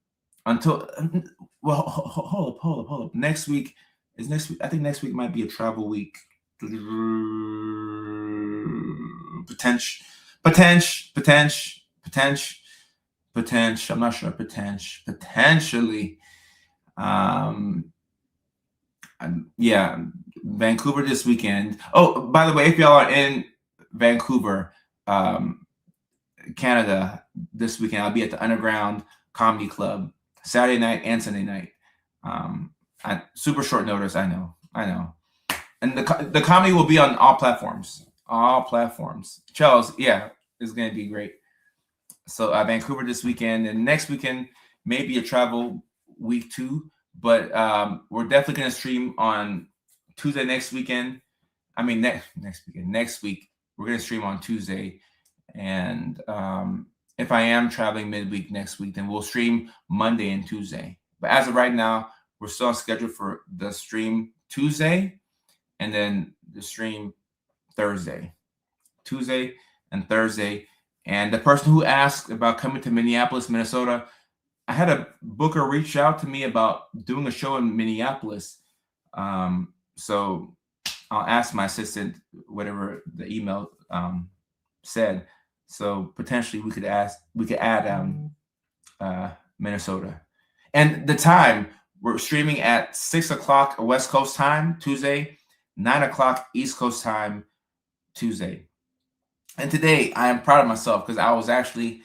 up. Next week. I think next week might be a travel week. Potential. I'm not sure. Potentially. Yeah, Vancouver this weekend. Oh, by the way, if y'all are in Vancouver, Canada this weekend, I'll be at the Underground Comedy Club Saturday night and Sunday night. Super short notice, I know. And the comedy will be on all platforms. Charles, yeah, it's going to be great. So Vancouver this weekend, and next weekend maybe a travel week too. But we're definitely going to stream on Tuesday next weekend. Next week, we're going to stream on Tuesday. And if I am traveling midweek next week, then we'll stream Monday and Tuesday. But as of right now, we're still on schedule for the stream Tuesday and then the stream Thursday. Tuesday and Thursday. And the person who asked about coming to Minneapolis, Minnesota, I had a booker reach out to me about doing a show in Minneapolis. So I'll ask my assistant whatever the email said. So potentially we could add Minnesota. And the time, we're streaming at 6 o'clock West Coast time Tuesday, 9 o'clock East Coast time Tuesday. And today I am proud of myself because I was actually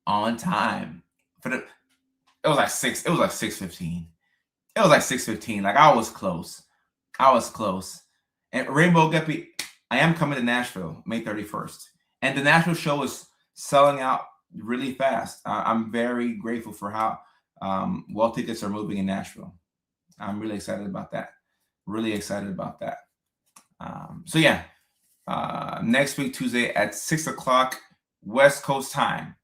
on time. It was like 6:15. It was like 6:15. Like I was close. And Rainbow Guppy, I am coming to Nashville May 31st. And the Nashville show is selling out really fast. I'm very grateful for how well tickets are moving in Nashville. I'm really excited about that. So yeah, next week, Tuesday at 6 o'clock West Coast time,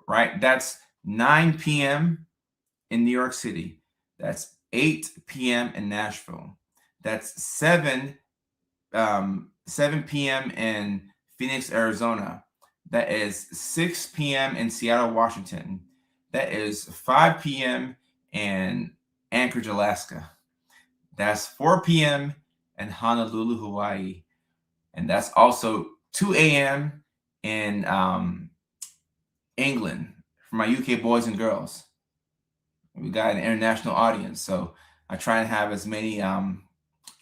right? That's 9 p.m. in New York City. That's 8 p.m. in Nashville. That's 7 p.m. in Phoenix, Arizona. That is 6 p.m. in Seattle, Washington. That is 5 p.m. in Anchorage, Alaska. That's 4 p.m. in Honolulu, Hawaii. And that's also 2 a.m. in England for my UK boys and girls. We got an international audience, so I try and have as many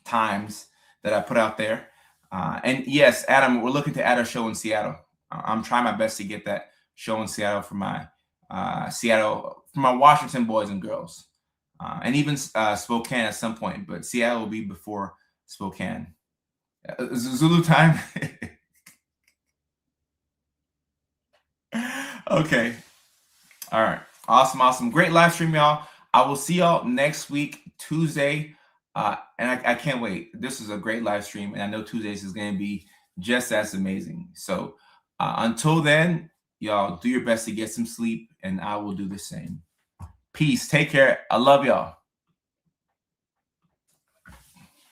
times that I put out there. And yes, Adam, we're looking to add a show in Seattle. I'm trying my best to get that show in Seattle for my Washington boys and girls, and even Spokane at some point. But Seattle will be before Spokane. Zulu time. Okay. All right. Awesome. Great live stream, y'all. I will see y'all next week, Tuesday. And I can't wait. This is a great live stream, and I know Tuesdays is going to be just as amazing. So until then, y'all do your best to get some sleep, and I will do the same. Peace. Take care. I love y'all.